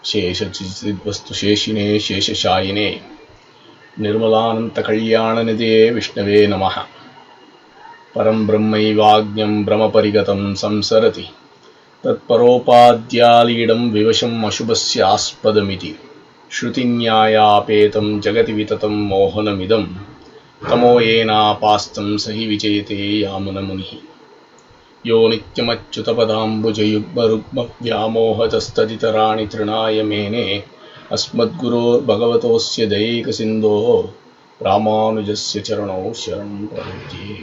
शेषचिद्वस्तु शेषिने शेषशायिने निर्मलानंत कल्याणनिधे विष्णवे नमः। परं ब्रह्मैवाज्ञं ब्रह्मपरिगतं संसरति तत्परोपाद्यालीडं विवशम् अशुभस्य आस्पदमिति श्रुतिन्यायापेतं जगति विततं मोहनमिदं तमो येनापास्तं स हि विजयते यामुनमुनिः। यो नित्यमच्युतपदाम्बुजयुग्मरुग्मव्यामोहतस्तदितराणि तृणाय मेने अस्मद्गुरोर्भगवतोऽस्य दयैकसिन्धोः रामानुजस्य चरणौ शरणं प्रपद्ये।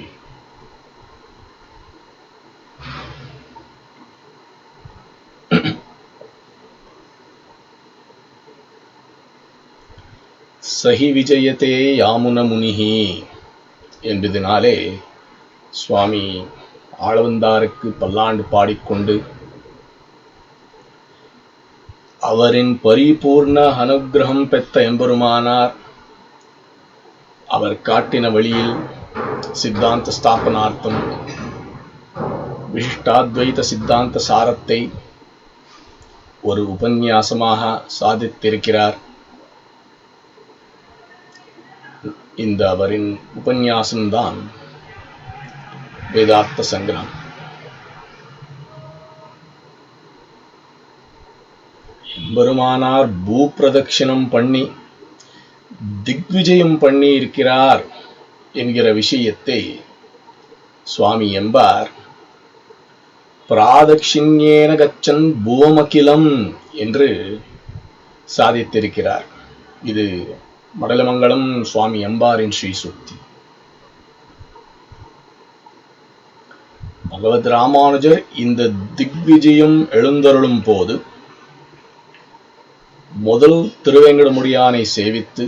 சஹி விஜயத்தே யாமுன முனிஹி என்பதனாலே சுவாமி ஆளவந்தாருக்கு பல்லாண்டு பாடிக்கொண்டு அவரின் பரிபூர்ண அனுகிரகம் பெற்ற எம்பெருமானார் அவர் காட்டின வழியில் சித்தாந்த ஸ்தாபனார்த்தம் விசிஷ்டாத்வைத சித்தாந்த சாரத்தை ஒரு உபன்யாசமாக சாதித்திருக்கிறார். இந்த அவரின் உபன்யாசம்தான் வேதார்த்த சங்கிரகம். எம்பெருமானார் பூப்பிரதட்சிணம் பண்ணி திக்விஜயம் பண்ணி இருக்கிறார் என்கிற விஷயத்தை சுவாமி எம்பார் பிராதக்ஷிண்யேன கச்சன் பூவமகிலம் என்று சாதித்திருக்கிறார். இது மடலமங்கலம் சுவாமி எம்பாரின் ஸ்ரீ சுக்தி. பகவத் ராமானுஜர் இந்த திக்விஜயம் எழுந்தருளும் போது முதல் திருவேங்கடமுடியானை சேவித்து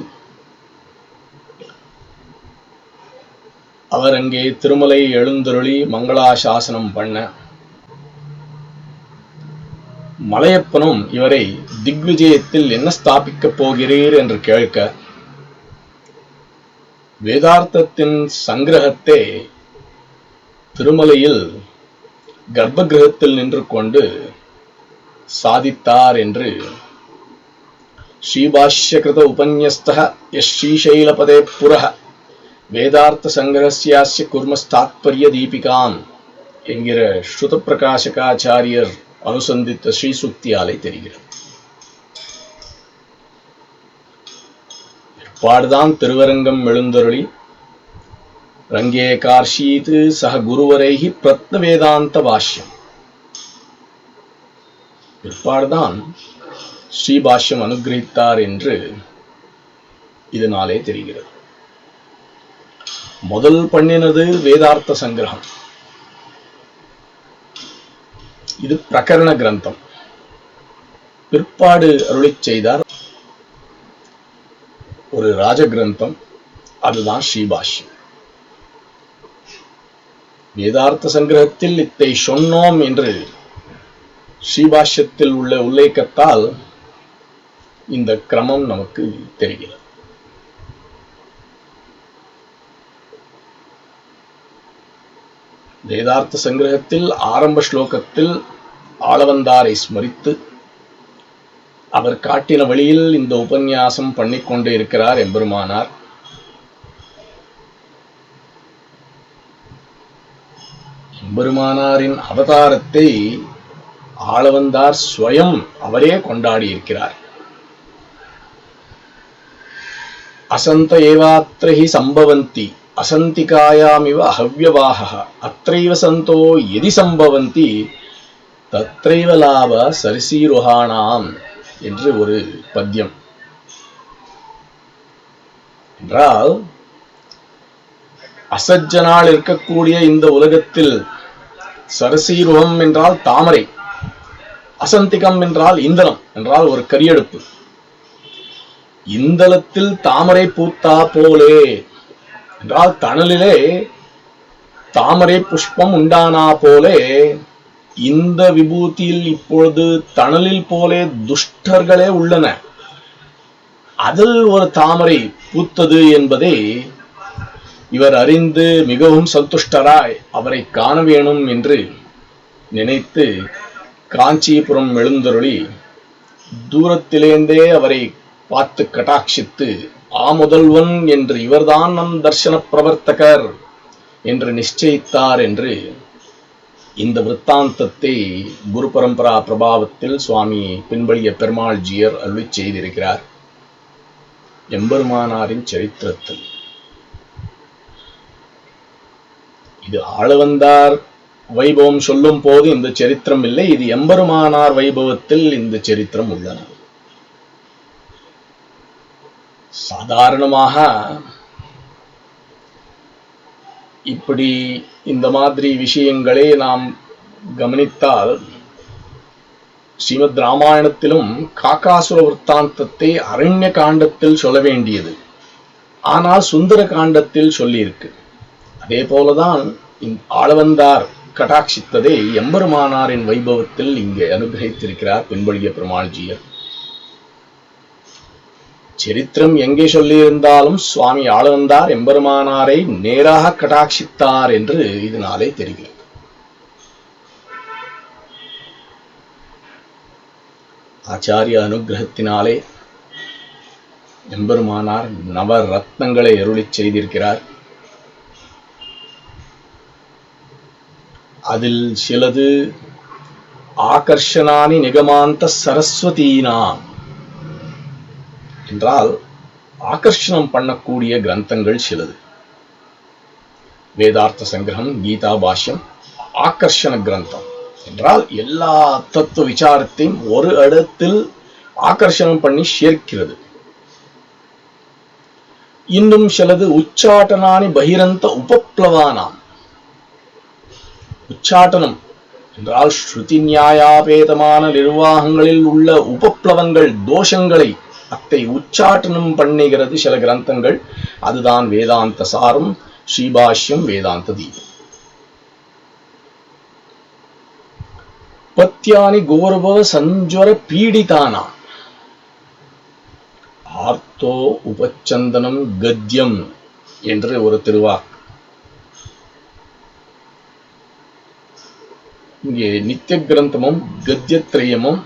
அவர் அங்கே திருமலை எழுந்தருளி மங்களாசாசனம் பண்ண மலையப்பனும் இவரை திக்விஜயத்தில் என்ன ஸ்தாபிக்கப் போகிறீர் என்று கேட்க வேதார்த்தத்தின் சங்கிரகத்தை திருமலையில் கர்ப்பகிரகத்தில் நின்று கொண்டு சாதித்தார் என்று ஸ்ரீபாஷ்யகிருத உபன்யஸ்தः யஸ்ரீசைலபதே புரः வேதார்த்த சங்கிரஹஸ்யாஸ்ய குர்மஸ்தாத்பர்ய தீபிகாம் என்கிற ஸ்ருத பிரகாசகாச்சாரியர் அனுசந்தித்த ஸ்ரீ சுக்தியாலை தெரிகிறது. பாடுதான் திருவரங்கம் எழுந்தருளி ரங்கே கார்ஷீத் சக குருவரைஹி பிரத்ன வேதாந்த பாஷ்யம். பிற்பாடுதான் ஸ்ரீபாஷ்யம் அனுகிரகித்தார் என்று இதனாலே தெரிகிறது. முதல் பண்ணினது வேதார்த்த சங்கிரகம். இது பிரகரண கிரந்தம். பிற்பாடு அருளி செய்தார் ஒரு ராஜ கிரந்தம், அதுதான் ஸ்ரீபாஷ்யம். வேதார்த்த சங்கிரகத்தில் இத்தை சொன்னோம் என்று ஸ்ரீபாஷ்யத்தில் உள்ள உல்லேகத்தால் இந்த கிரமம் நமக்கு தெரிகிறது. வேதார்த்த சங்கிரகத்தில் ஆரம்ப ஸ்லோகத்தில் ஆளவந்தாரை ஸ்மரித்து அவர் காட்டின வழியில் இந்த உபன்யாசம் பண்ணிக்கொண்டு இருக்கிறார் எம்பெருமானார். எம்பெருமானாரின் அவதாரத்தை ஆளவந்தார் ஸ்வயம் அவரே கொண்டாடி இருக்கிறார். அசந்த ஏவாத்ரஹி சம்பவந்தி அசந்திகாயாமிவ அஹவ்யவாஹ அத்ரைவ சந்தோ யதி சம்பவந்தி தத்ரைவ லாப சரிசீருஹானாம் என்று ஒரு பத்யம். என்றால் அசஜ்ஜனால் இருக்கக்கூடிய இந்த உலகத்தில் சரசீருகம் என்றால் தாமரை, அசந்திகம் என்றால் இந்தனம் என்றால் ஒரு கரியடுப்பு. இந்தலத்தில் தாமரை பூத்தா போலே என்றால் தணலிலே தாமரை புஷ்பம் உண்டானா போலே இந்த விபூதியில் இப்பொழுது தணலில் போலே துஷ்டர்களே உள்ளன. அதில் ஒரு தாமரை பூத்தது என்பதை இவர் அறிந்து மிகவும் சந்துஷ்டராய் அவரை காண வேணும் என்று நினைத்து காஞ்சிபுரம் எழுந்தருளி தூரத்திலேந்தே அவரை பார்த்து கட்டாட்சித்து முதல்வன் என்று இவர்தான் நம் தர்சன பிரவர்த்தகர் என்று நிச்சயித்தார் என்று இந்த விற்த்தாந்தத்தை குரு பரம்பரா பிரபாவத்தில் சுவாமி பின்பளிய பெருமாள் ஜீயர் அருளிச் செய்திருக்கிறார். எம்பெருமானாரின் சரித்திரத்தில் இது ஆளவந்தார் வைபவம் சொல்லும் போது இந்த சரித்திரம் இல்லை, இது எம்பெருமானார் வைபவத்தில் இந்த சரித்திரம் உள்ளன. சாதாரணமாக இப்படி இந்த மாதிரி விஷயங்களை நாம் கவனித்தால் ஸ்ரீமத் ராமாயணத்திலும் காக்காசுர விற்த்தாந்தத்தை அரண்ய காண்டத்தில் சொல்ல வேண்டியது, ஆனால் சுந்தர காண்டத்தில் சொல்லியிருக்கு. அதே போலதான் ஆளவந்தார் கட்டாட்சித்ததை எம்பெருமானாரின் வைபவத்தில் இங்கே அனுகிரகித்திருக்கிறார் பின்பளிய பெருமாள்ஜியர். சரித்திரம் எங்கே சொல்லியிருந்தாலும் சுவாமி ஆளவந்தார் எம்பெருமானாரை நேராக கட்டாட்சித்தார் என்று இதனாலே தெரிகிறது. ஆச்சாரிய அனுகிரகத்தினாலே எம்பெருமானார் நவரத்னங்களை அருளிச் செய்திருக்கிறார். அதில் சிலது ஆகர்ஷணானி நிகமாந்த சரஸ்வதீனாம் என்றால் ஆகர்ஷணம் பண்ணக்கூடிய கிரந்தங்கள் சிலது. வேதார்த்த சங்கிரகம், கீதா பாஷ்யம் ஆகர்ஷண கிரந்தம் என்றால் எல்லா தத்துவ விசாரத்தையும் ஒரு இடத்தில் ஆகர்ஷணம் பண்ணி சேர்க்கிறது. இன்னும் சிலது உச்சாட்டனானி பகிரந்த உபப்ளவானாம். உச்சாட்டனம் என்றால் ஸ்ருதி நியாயாபேதமான நிர்வாகங்களில் உள்ள உபப்ளவங்கள், தோஷங்களை அத்தை உச்சாட்டனம் பண்ணுகிறது சில கிரந்தங்கள். அதுதான் வேதாந்த சாரம், ஸ்ரீபாஷ்யம், வேதாந்த தீபம். பத்யானி கௌரவ சஞ்சுவர பீடிதானா ஆர்த்தோ உபச்சந்தனம் கத்யம் என்று ஒரு திருவாக்கு. இங்கே நித்திய கிரந்தமும் கத்தியத்திரயமும்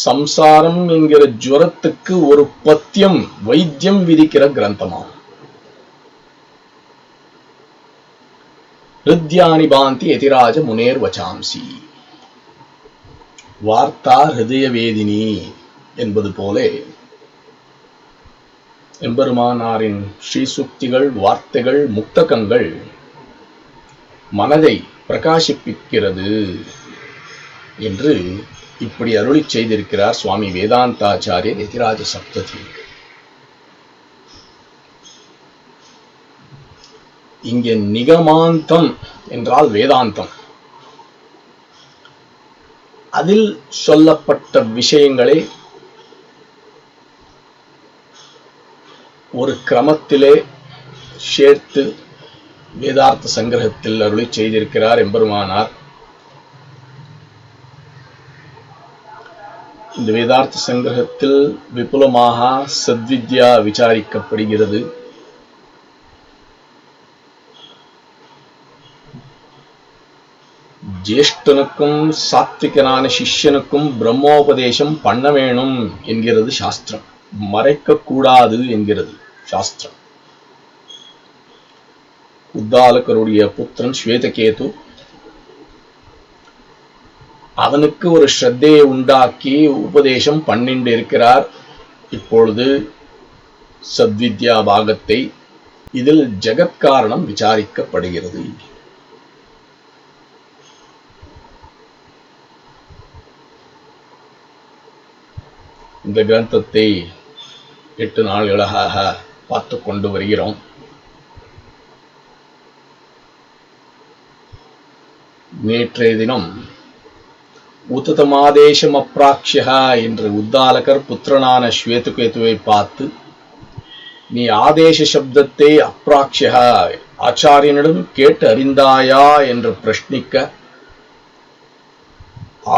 சம்சாரம் என்கிற ஜுவரத்துக்கு ஒரு பத்தியம், வைத்தியம் விதிக்கிற கிரந்தமாகும். ஹிருத்யானி பாந்தி எதிராஜ முனேர் வச்சாம்சி, வார்த்தா ஹிருதய வேதினி என்பது போல எம்பெருமானாரின் ஸ்ரீசுக்திகள், வார்த்தைகள், முக்தகங்கள் மனதை பிரகாசிப்பிக்கிறது என்று இப்படி அருளி செய்திருக்கிறார் சுவாமி வேதாந்தாச்சாரியர் எதிராஜ சப்ததி. இங்கே நிகமாந்தம் என்றால் வேதாந்தம். அதில் சொல்லப்பட்ட விஷயங்களை ஒரு கிரமத்திலே சேர்த்து வேதார்த்த சங்கிரகத்தில் அருளி செய்திருக்கிறார் எம்பெருமானார். இந்த வேதார்த்த சங்கிரகத்தில் விபுலமாக சத்வித்யா விசாரிக்கப்படுகிறது. ஜேஷ்டனுக்கும் சாத்விகனான சிஷ்யனுக்கும் பிரம்மோபதேசம் பண்ண வேணும் என்கிறது சாஸ்திரம், மறைக்க கூடாது என்கிறது சாஸ்திரம். உத்தாலகருடைய புத்திரன் ஸ்வேதகேது, அவனுக்கு ஒரு ஸ்ரத்தையை உண்டாக்கி உபதேசம் பண்ணிட்டு இருக்கிறார். இப்பொழுது சத்வித்யா பாகத்தை இதில் ஜெகத்காரணம் விசாரிக்கப்படுகிறது. இந்த கிரந்தத்தை 8 நாள்களாக பார்த்து கொண்டு வருகிறோம். நேற்றைய தினம் உத்ததமாதேசம் அப்ராக்ஷா என்று உத்தாலகர் புத்திரனான ஸ்வேதகேதுவை பார்த்து, நீ ஆதேச சப்தத்தை அப்ராக்ஷா ஆச்சாரியனிடம் கேட்டு அறிந்தாயா என்று பிரஷ்னிக்க,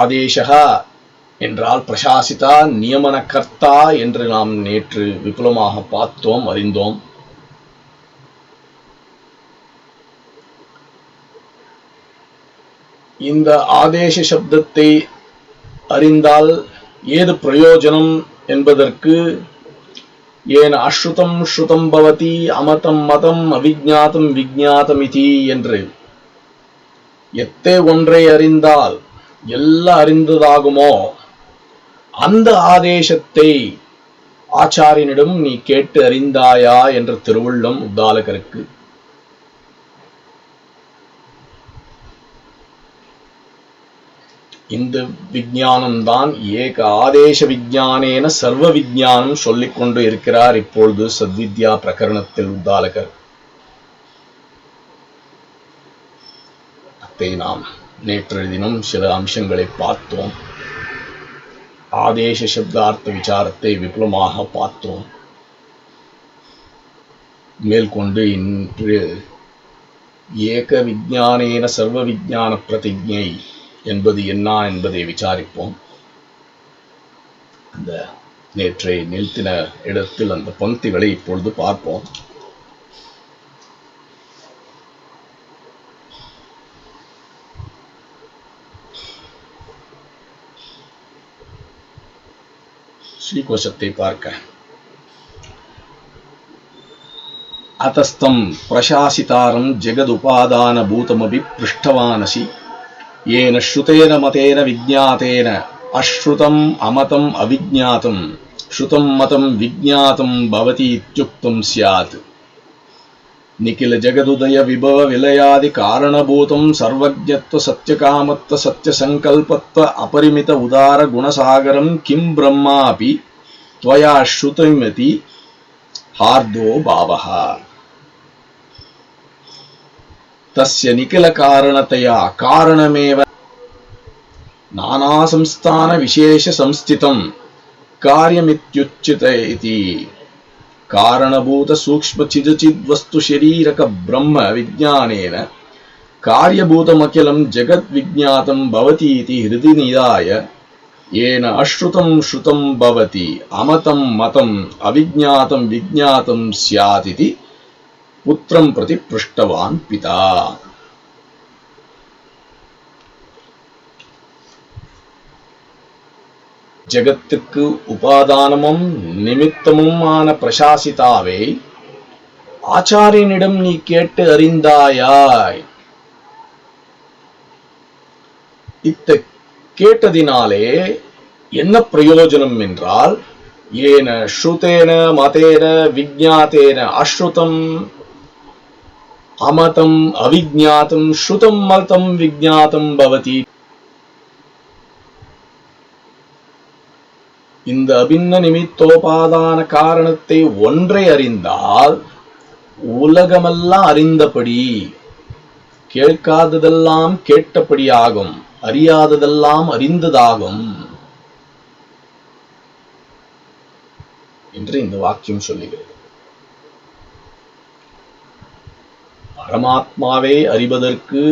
ஆதேசா என்றால் பிரசாசிதா, நியமன கர்த்தா என்று நாம் நேற்று விபுலமாக பார்த்தோம், அறிந்தோம். இந்த ஆதேச சப்தத்தை அறிந்தால் ஏது பிரயோஜனம் என்பதற்கு ஏன அஸ்ருதம் ஸ்ருதம் பவதி அமதம் மதம் அவிஜ்ஞாதம் விஜ்ஞாதமிதி என்று எத்தே ஒன்றை அறிந்தால் எல்லாம் அறிந்ததாகுமோ அந்த ஆதேசத்தை ஆச்சாரியனிடம் நீ கேட்டு அறிந்தாயா என்ற திருவுள்ளம் உத்தாலகருக்கு. இந்த விஞ்ஞானம்தான் ஏக ஆதேச விஞ்ஞானேன சர்வ விஞ்ஞானம் சொல்லிக் கொண்டு இருக்கிறார் இப்பொழுது சத்வித்யா பிரகரணத்தில் உத்தாலகர். அதை நாம் நேற்றைய தினம் சில அம்சங்களை பார்த்தோம். ஆதேச சப்தார்த்த விசாரத்தை விபுலமாக பார்த்தோம். மேற்கொண்டு இன்று ஏக விஞ்ஞானேன சர்வ விஞ்ஞான பிரதிஜை என்பது என்ன என்பதை விசாரிப்போம். அந்த நேற்றை நிறுத்தின இடத்தில் அந்த பந்திகளை இப்பொழுது பார்ப்போம். ஸ்ரீகோஷத்தை பார்க்க அத்தஸ்தம் பிரசாசிதாரம் ஜெகதுபாதான பூதமபி பிருஷ்டவானசி ஏன ஸ்ருதேன மதேன விஜ்ஞாதேன அஸ்ருதம் அமதம் அவிஜ்ஞாதம் ஸ்ருதம் மதம் விஜ்ஞாதம் பவதி இத்யுக்தம் ஸ்யாத். நிகில ஜெகதுதய விபவ விலயாதி காரணபூதம் சர்வஜ்ஞத்வ சத்யகாமத்வ சத்யசங்கல்பத்வ அபரிமித உதார குணசாகரம் கிம் பிரம்மாபி त्वया श्रुतमिति हार्दो भावः. तस्य निखिल कारणतया कारणमेव नाना संस्थान विशेष संस्थितं कार्यमित्युच्यते इति. कारणभूत सूक्ष्म चिदचिद वस्तु शरीरक ब्रह्म विज्ञानेन कार्यभूतमखिलं जगत् विज्ञातं भवति इति हृदि निधाय येन अश्रुतं श्रुतं भवति अमतं मतं अविज्ञातं विज्ञातं स्यात् इति पुत्रं प्रति पृष्टवान् पिता. ஜகத்துக்கு உபாதானமும் நிமித்தமுமான பிரசாசிதாவை ஆச்சாரியனிடம் நீ கேட்டு அறிந்தாயாய். இத்த கேட்டதினாலே என்ன பிரயோஜனம் என்றால், ஏன ஸ்ருதேன மதேன விஜ்ஞாதேன அஸ்ருதம் அமதம் அவிஜ்ஞாதம் ஸ்ருதம் மதம் விஜ்ஞாதம் பவதி. இந்த அபின்ன நிமித்தோபாதான காரணத்தை ஒன்றை அறிந்தால் உலகமெல்லாம் அறிந்தபடி, கேட்காததெல்லாம் கேட்டபடியாகும், அறியாததெல்லாம் அறிந்ததாகும் என்று இந்த வாக்கியம் சொல்லுகிறது. பரமாத்மாவை அறிவதற்கு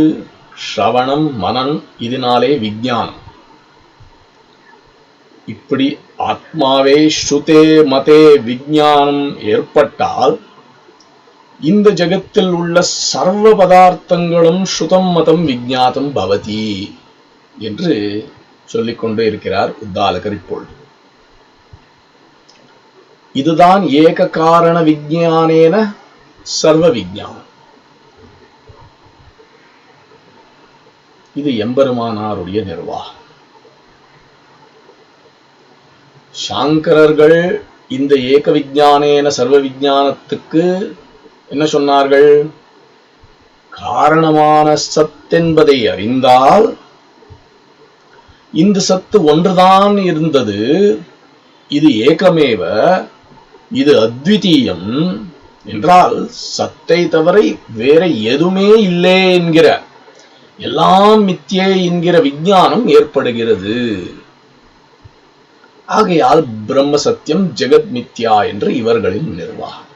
ஸ்ரவணம் மனன் இதனாலே விஞ்ஞானம். இப்படி ஆத்மாவே ஸ்ருதே மதே விஞ்ஞானம் ஏற்பட்டால் இந்த ஜகத்தில் உள்ள சர்வ பதார்த்தங்களும் ஸ்ருதம் மதம் விஜ்ஞாதம் பவதி என்று சொல்லிக்கொண்டே இருக்கிறார் உத்தாலகர். இப்பொழுது இதுதான் ஏக காரண விஞ்ஞானேன சர்வ விஞ்ஞானம். இது எம்பெருமானாருடைய நிர்வாகம். சாங்கரர்கள் இந்த ஏக விஞ்ஞானேன சர்வ விஞ்ஞானத்துக்கு என்ன சொன்னார்கள்? காரணமான சத் என்பதை அறிந்தால் இந்த சத்து ஒன்றுதான் இருந்தது, இது ஏகமேவ, இது அத்விதீயம் என்றால் சத்தை தவிர வேற எதுவுமே இல்லை என்கிற, எல்லாம் மித்யே என்கிற விஞ்ஞானம் ஏற்படுகிறது. ஆகையால் பிரம்ம சத்தியம் ஜெகத் மித்யா என்று இவர்களின் நிர்வாகம்.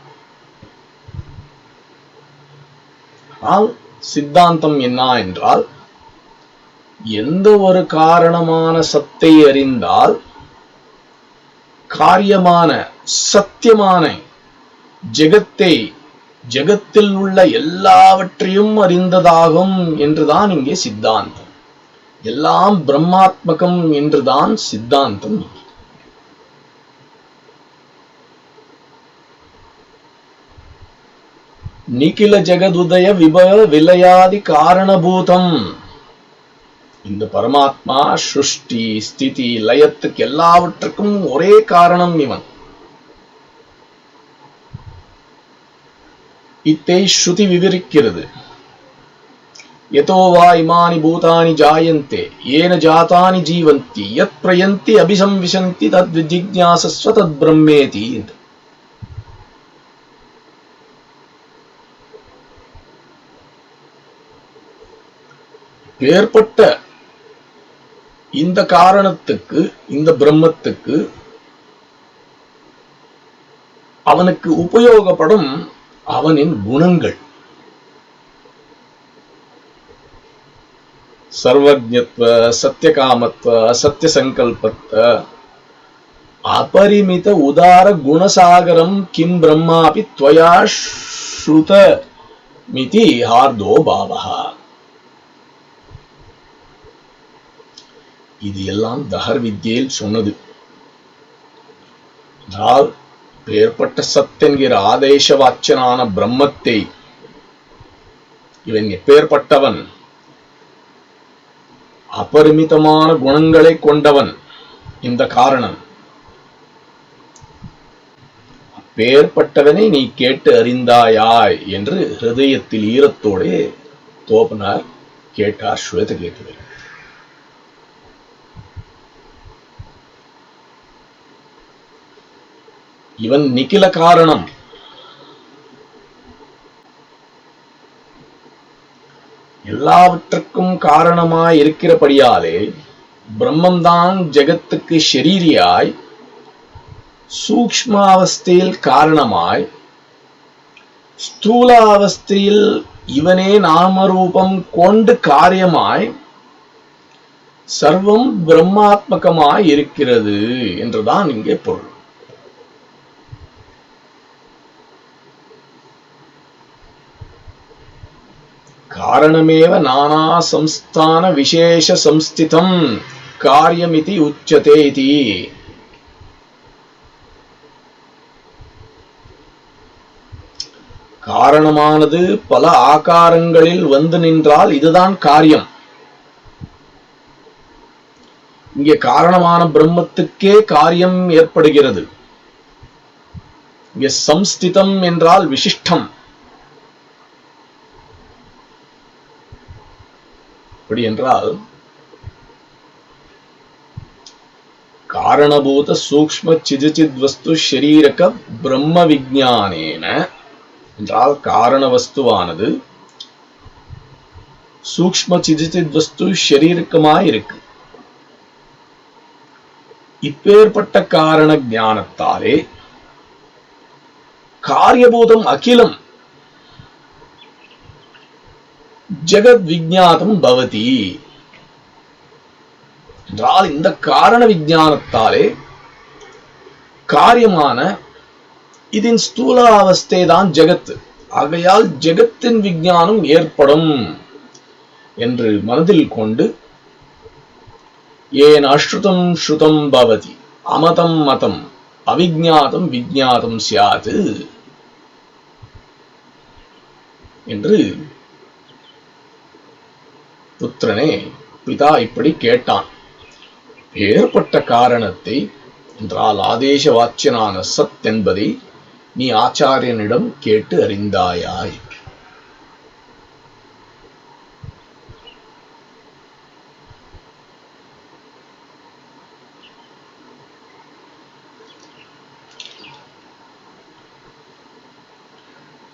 ஆனால் சித்தாந்தம் என்ன என்றால், எந்த ஒரு காரணமான சத்தை அறிந்தால் காரியமான சத்தியமான ஜெகத்தை, ஜெகத்தில் உள்ள எல்லாவற்றையும் அறிந்ததாகும் என்றுதான் இங்கே சித்தாந்தம். எல்லாம் பிரம்மாத்மகம் என்றுதான் சித்தாந்தம். நிகில ஜெகதுதய விபவ விலயாதி காரணபூதம். இந்த பரமாத்மா சிருஷ்டி ஸ்திதி லயத்துக்கு எல்லாவற்றுக்கும் ஒரே காரணம் இவன். இத்தை ஸ்ருதி விவரிக்கிறது. யதோ வா இமானி பூதானி ஜாயந்தே ஏன ஜாதானி ஜீவந்தி யத் பிரயந்தி அபிசம்விசந்தி தத் விஜிக்ஞாசஸ்வ தத் பிரம்மேதி. ஏற்பட்ட இந்த காரணத்துக்கு, இந்த பிரம்மத்துக்கு அவனுக்கு உபயோகப்படும் அவனின் குணங்கள், சர்வஜத்வ, சத்தியகாமத்வ, சத்திய சங்கல்பத்வ, அபரிமித உதார குணசாகரம் கிம் பிரம்மாபி த்வயா ஸ்ருத மிதி ஹார்தோ பாவஹா. இது எல்லாம் தஹர் வித்யில் சொன்னது. ஏற்பட்ட சத் என்கிற ஆதேச வாச்சனான பிரம்மத்தை இவன் எப்பேற்பட்டவன், அபரிமிதமான குணங்களை கொண்டவன் இந்த காரணம். அப்பேற்பட்டவனை நீ கேட்டு அறிந்தாயாய் என்று ஹிருதயத்தில் ஈரத்தோடு தோப்பனார் கேட்டார் ஸ்வேதகேதுவை. இவன் நிகில காரணம். எல்லாவற்றுக்கும் காரணமாய் இருக்கிறபடியாலே பிரம்மம்தான் ஜெகத்துக்கு ஷரீரியாய், சூக்ஷ்மாவஸ்தையில் காரணமாய், ஸ்தூல அவஸ்தையில் இவனே நாமரூபம் கொண்டு காரியமாய் சர்வம் பிரம்மாத்மகமாய் இருக்கிறது என்றுதான் இங்கே பொருள். காரணமேவ நானா சம்ஸ்தான விசேஷ சம்ஸ்திதம் காரியமிதி உச்சதே இதி. காரணமானது பல ஆகாரங்களில் வந்து நின்றால் இதுதான் காரியம். இங்கே காரணமான பிரம்மத்துக்கே காரியம் ஏற்படுகிறது. இங்கே சம்ஸ்திதம் என்றால் விசிஷ்டம். அப்படி என்றால் காரணபூத சூக்ஷ்ம சிஜித் வஸ்து ஷரீரக பிரம்ம விஜானேன என்றால் காரண வஸ்துவானது சூக்ஷ்ம சிஜித் வஸ்து ஷரீரகமாய் இருக்கு. இப்பேற்பட்ட காரண ஞானத்தாலே காரியபூதம் அகிலம் ஜெகத் விஜானம் பவதி என்றால் இந்த காரண விஜானத்தாலே காரியமான இதன் ஸ்தூல அவஸ்தை தான் ஜெகத். ஆகையால் ஜெகத்தின் விஞ்ஞானம் ஏற்படும் என்று மனதில் கொண்டு ஏன் அஸ்ருதம் ஸ்ருதம் பவதி அமதம் மதம் அவிஜாதம் விஜாதம் சியாது என்று புத்திரனே பிதா இப்படி கேட்டான். ஏற்பட்ட காரணத்தை என்றால் ஆதேச வாச்சியனான சத் என்பதை நீ ஆச்சாரியனிடம் கேட்டு அறிந்தாயாய்.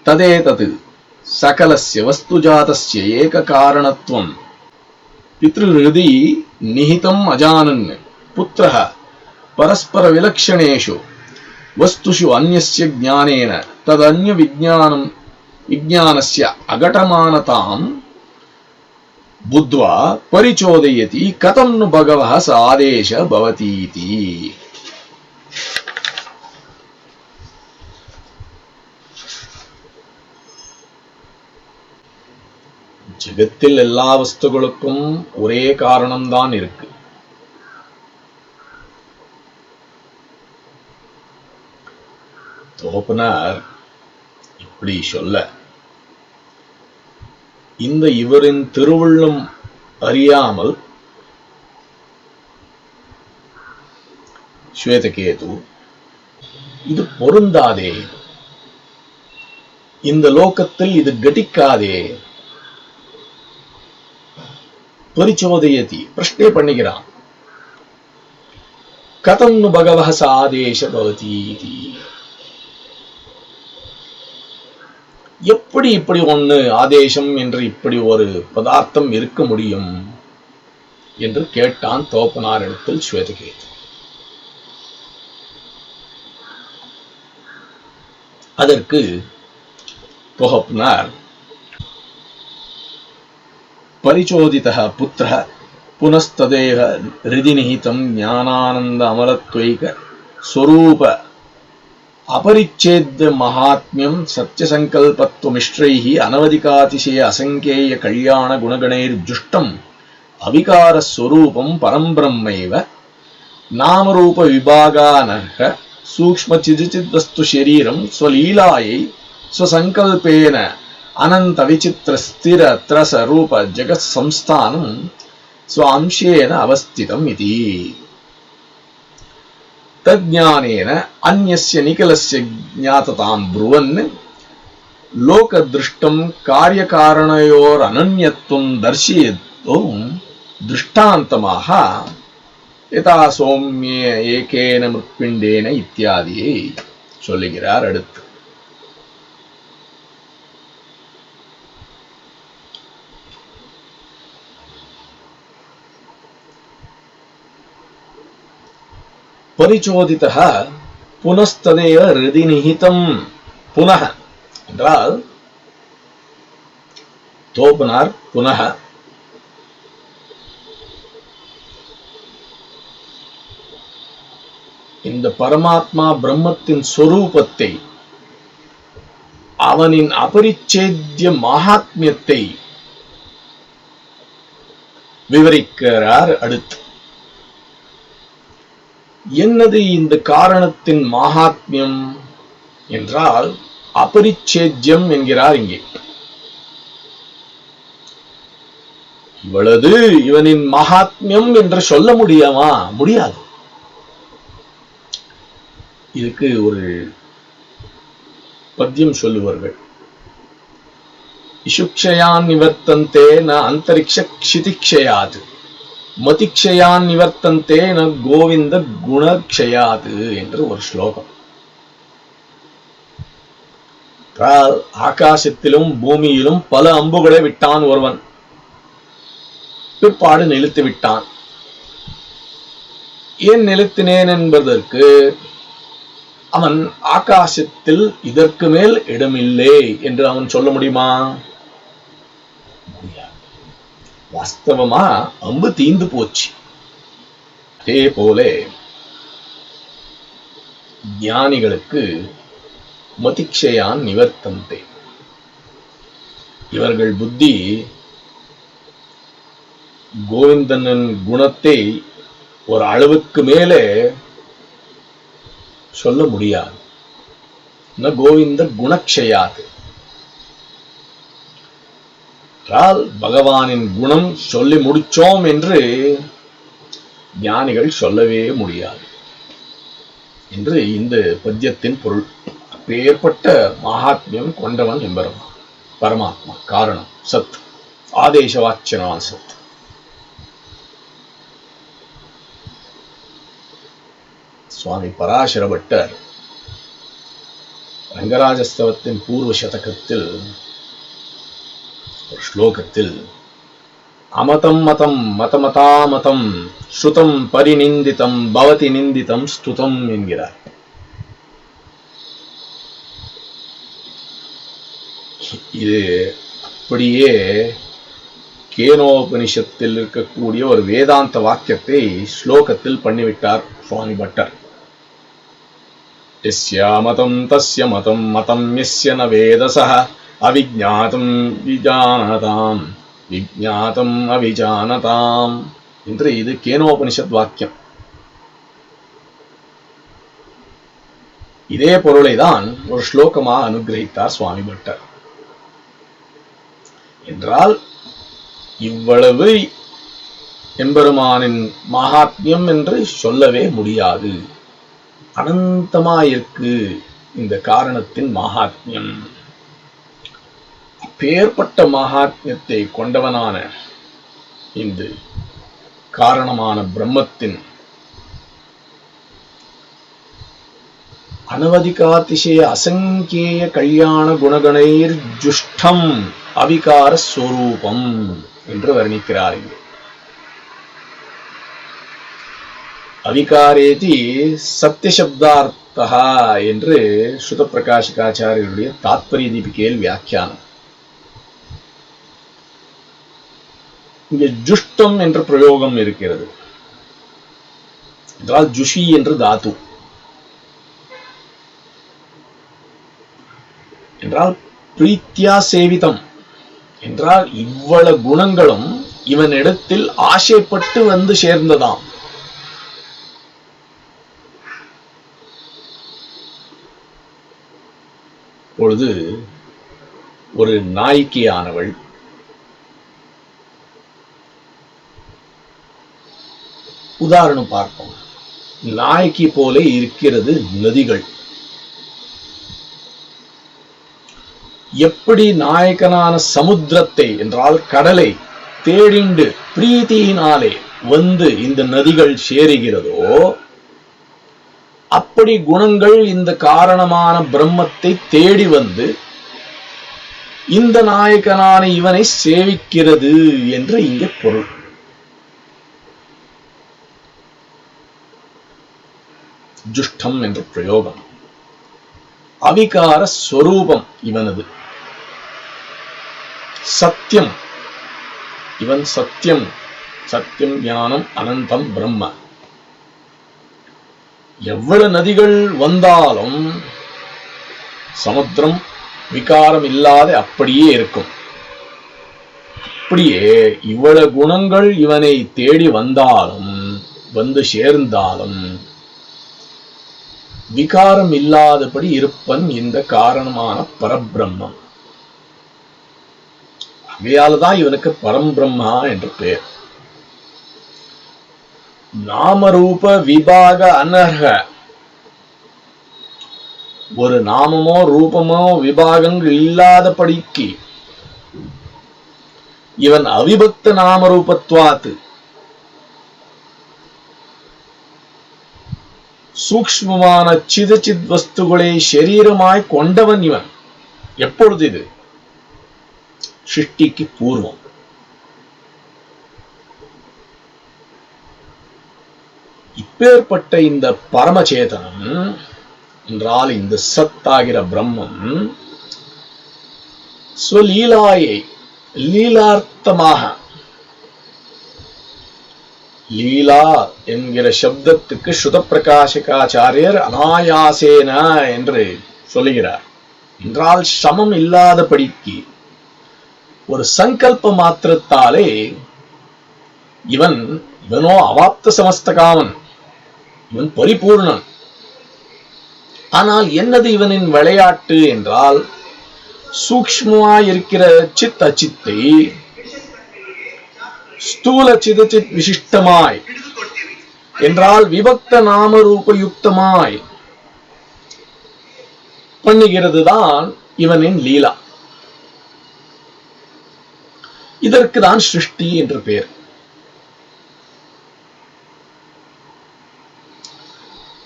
ததேதத் சகலஸ்ய வஸ்துஜாதஸ்ய ஏக காரணத்வம் பித்ருஹ்ருதி நிஹிதம் அஜானன் புத்ரஹ பரஸ்பர விலக்ஷணேஷு வஸ்துஷு அன்யஸ்ய ஞானேன ததன்ய விஜானஸ்ய அகடமானதாம் புத்வா பரிச்சோதயதி கதம் நு பகவஹ சாதேஷ பவதீதி. ஜெகத்தில் எல்லா வஸ்துகளுக்கும் ஒரே காரணம்தான் இருக்கு. தோப்பனார் இப்படி சொல்ல, இந்த இவரின் திருவுள்ளம் அறியாமல் ஸ்வேதகேது, இது பொருந்தாதே, இந்த லோகத்தில் இது கட்டிக்காதே, பரிச்சோதயதி, பிரஷ்னே பண்ணுகிறான். கதம் நு பகவஹ சாதேஷ பவதி, எப்படி இப்படி ஒண்ணு ஆதேசம் என்று இப்படி ஒரு பதார்த்தம் இருக்க முடியும் என்று கேட்டான் தோப்பனார் இடத்தில் ஸ்வேதகேது. அதற்கு தோப்பனார், பரிச்சோதிதः புத்திரः புனஸ்ததேவ ஹிருதி நிஹிதம் ஞானானந்த அமலத்வைக ஸ்வரூப அபரிச்சேத்ய மகாத்மியம் சத்யசங்கல்பத்வமிஷ்டைஹி அனவதிகாதிசய அசங்கேய கல்யாண குணகணைர்ஜுஷ்டம் அவிகார ஸ்வரூபம் பரம் பிரம்மைவ நாமரூப விபாகானக சூக்ஷ்ம சிதிச்சித் வஸ்து சரீரம் ஸ்வலீலாயை ஸ்வசங்கல்பேன அனந்த விசித்திர ஸ்திர த்ரச ரூப ஜெகத் சம்ஸ்தானம் ஸ்வாம்சேன அவஸ்திதம் இதி. தஜ்ஞானேன அன்யஸ்ய நிகலஸ்ய ஞாததாம் ப்ருவன் லோகதிருஷ்டம் காரியகாரணயோர் அனன்யத்துவம் தர்சயித்தும் திருஷ்டாந்தமாக யதா சௌம்ய ஏகேன மிருத்பிண்டேன இத்தியாதியை சொல்லுகிறார். அடுத்து பரிச்சோதிதः புனஸ்ததேவ ஹிருதி நிஹிதம். புனः என்றால் தோப்பனார் புனः இந்த பரமாத்மா பிரம்மத்தின் சொரூபத்தை, அவனின் அபரிச்சேத்ய மகாத்மியத்தை விவரிக்கிறார். அடுத்து என்னது இந்த காரணத்தின் மகாத்மியம் என்றால் அபரிச்சேத்யம் என்கிறார். இங்கே இவ்வளவு இவனின் மகாத்மியம் என்று சொல்ல முடியுமா? முடியாது. இதுக்கு ஒரு பத்தியம் சொல்லுவார்கள். இசுக்ஷயான் நிவர்த்தந்தே ந அந்தரிக்ஷ க்ஷிதிக்ஷயாது, மதிக்ஷயான் நிவர்த்தந்தே ந கோவிந்த குணக்ஷயாது என்று ஒரு ஸ்லோகம். ஆகாசத்திலும் பூமியிலும் பல அம்புகளை விட்டான் ஒருவன், பிற்பாடு நிறுத்தி விட்டான். ஏன் நிறுத்தினேன் என்பதற்கு அவன் ஆகாசத்தில் இதற்கு மேல் இடமில்லை என்று அவன் சொல்ல முடியுமா? வாஸ்தவமா அம்பு தீந்து போச்சு. அதே போல ஞானிகளுக்கு மதிக்ஷயான் நிவர்த்தந்தே, இவர்கள் புத்தி கோவிந்தனின் குணத்தை ஒரு அளவுக்கு மேலே சொல்ல முடியாது. ந கோவிந்த குணக்ஷயாது, பகவானின் குணம் சொல்லி முடிச்சோம் என்று ஞானிகள் சொல்லவே முடியாது என்று இந்த பத்தியத்தின் பொருள். ஏற்பட்ட மகாத்மியம் கொண்டவன் என்பவன் பரமாத்மா. காரணம் சத், ஆதேசவாச்சனான் சத். சுவாமி பராசர பட்டர் ரங்கராஜஸ்தவத்தின் பூர்வ சதகத்தில் ஒரு ஸ்லோகத்தில் அமதம் மதம் மதமதாமதம் ஸ்ருதம் பரிநிந்திதம் பவதி நிந்திதம் ஸ்துதம் என்கிறார். இது அப்படியே கேனோபனிஷத்தில் இருக்கக்கூடிய ஒரு வேதாந்த வாக்கியத்தை ஸ்லோகத்தில் பண்ணிவிட்டார் சுவாமி பட்டர். யஸ்ய மதம் தஸ்ய மதம் மதம் யஸ்ய ந வேதசஹ அவிஜ்ஞாதம் விஜானதாம் விஜ்ஞாதம் அவிஜானதாம் என்று இது கேனோபனிஷத் வாக்கியம். இதே பொருளை தான் ஒரு ஸ்லோகமாக அனுகிரகித்தார் சுவாமி பட்டர். என்றால் இவ்வளவு எம்பெருமானின் மகாத்மியம் என்று சொல்லவே முடியாது. அனந்தமாயிருக்கு இந்த காரணத்தின் மகாத்மியம். அப்பேற்பட்ட மகாத்மியத்தை கொண்டவனான இந்த காரணமான பிரம்மத்தின் அனவதிகாதிசய அசங்கேய கல்யாண குணகணைர் ஜுஷ்டம் அவிகார ஸ்வரூபம் என்று வர்ணிக்கிறார். அவிகாரேதி சத்தியசப்தார்த்தா என்று ஸ்ருத பிரகாஷிகாச்சாரியருடைய தாத்பரிய தீபிகையில் வியாக்கியானம். இங்கே ஜுஷ்டம் என்ற பிரயோகம் இருக்கிறது. என்றால் ஜுஷி என்று தாத்து என்றால் பிரீத்தியா சேவிதம் என்றால் இவ்வளவு குணங்களும் இவனிடத்தில் ஆசைப்பட்டு வந்து சேர்ந்ததாம். பொழுது ஒரு நாய்க்கியானவள் உதாரணம் பார்ப்போம். நாய்க்கு போல இருக்கிறது நதிகள். எப்படி நாயகனான சமுத்திரத்தை என்றால் கடலை தேடிண்டு பிரீத்தியினாலே வந்து இந்த நதிகள் சேருகிறதோ, அப்படி குணங்கள் இந்த காரணமான பிரம்மத்தை தேடி வந்து இந்த நாயகனான இவனை சேவிக்கிறது என்று இங்கே பொருள். ஜுஷ்டம் என்ற பிரயோகம். அவிகார ஸ்வரூபம் இவனது. சத்தியம், இவன் சத்தியம். சத்தியம் ஞானம் அனந்தம் பிரம்ம. எவ்வளவு நதிகள் வந்தாலும் சமுத்திரம் விகாரம் இல்லாத அப்படியே இருக்கும். அப்படியே இவ்வளவு குணங்கள் இவனை தேடி வந்தாலும் வந்து சேர்ந்தாலும் விகாரம் இல்லாதபடி இருப்பன் இந்த காரணமான பரபிரம்மம். அவையால்தான் இவனுக்கு பரம்பிரம்மா என்று பெயர். நாமரூப விபாக அனர்ஹ. ஒரு நாமமோ ரூபமோ விபாகங்கள் இல்லாதபடிக்கு இவன் அவிபக்த நாமரூபத்வாத்து சூக்ஷ்மமான சிதச்சித் வஸ்துகளை சரீரமாய் கொண்டவன் இவன். எப்பொழுது? இது சிருஷ்டிக்கு பூர்வம். இப்பேற்பட்ட இந்த பரமச்சேதனம் என்றால் இந்த சத்தாகிற பிரம்மம் ஸ்வலீலாயை லீலார்த்தமாக, லீலா என்கிற சப்தத்துக்கு ஸ்ருத பிரகாஷிகாச்சாரியர் அனாயாசேன என்று சொல்லுகிறார். என்றால் சமம் இல்லாதபடிக்கு ஒரு சங்கல்ப மாத்திரத்தாலே இவனோ அவாப்த சமஸ்தகாவன், இவன் பரிபூர்ணன். ஆனால் என்னது இவனின் விளையாட்டு என்றால் சூக்ஷ்மமாய் இருக்கிற சித் அச்சித்தை ஸ்தூல சிதச்சித் விசிஷ்டமாய் என்றால் விபக்த நாமரூபயுக்தமாய் பண்ணுகிறது தான் இவனின் லீலா. இதற்கு தான் சிருஷ்டி என்று பெயர்.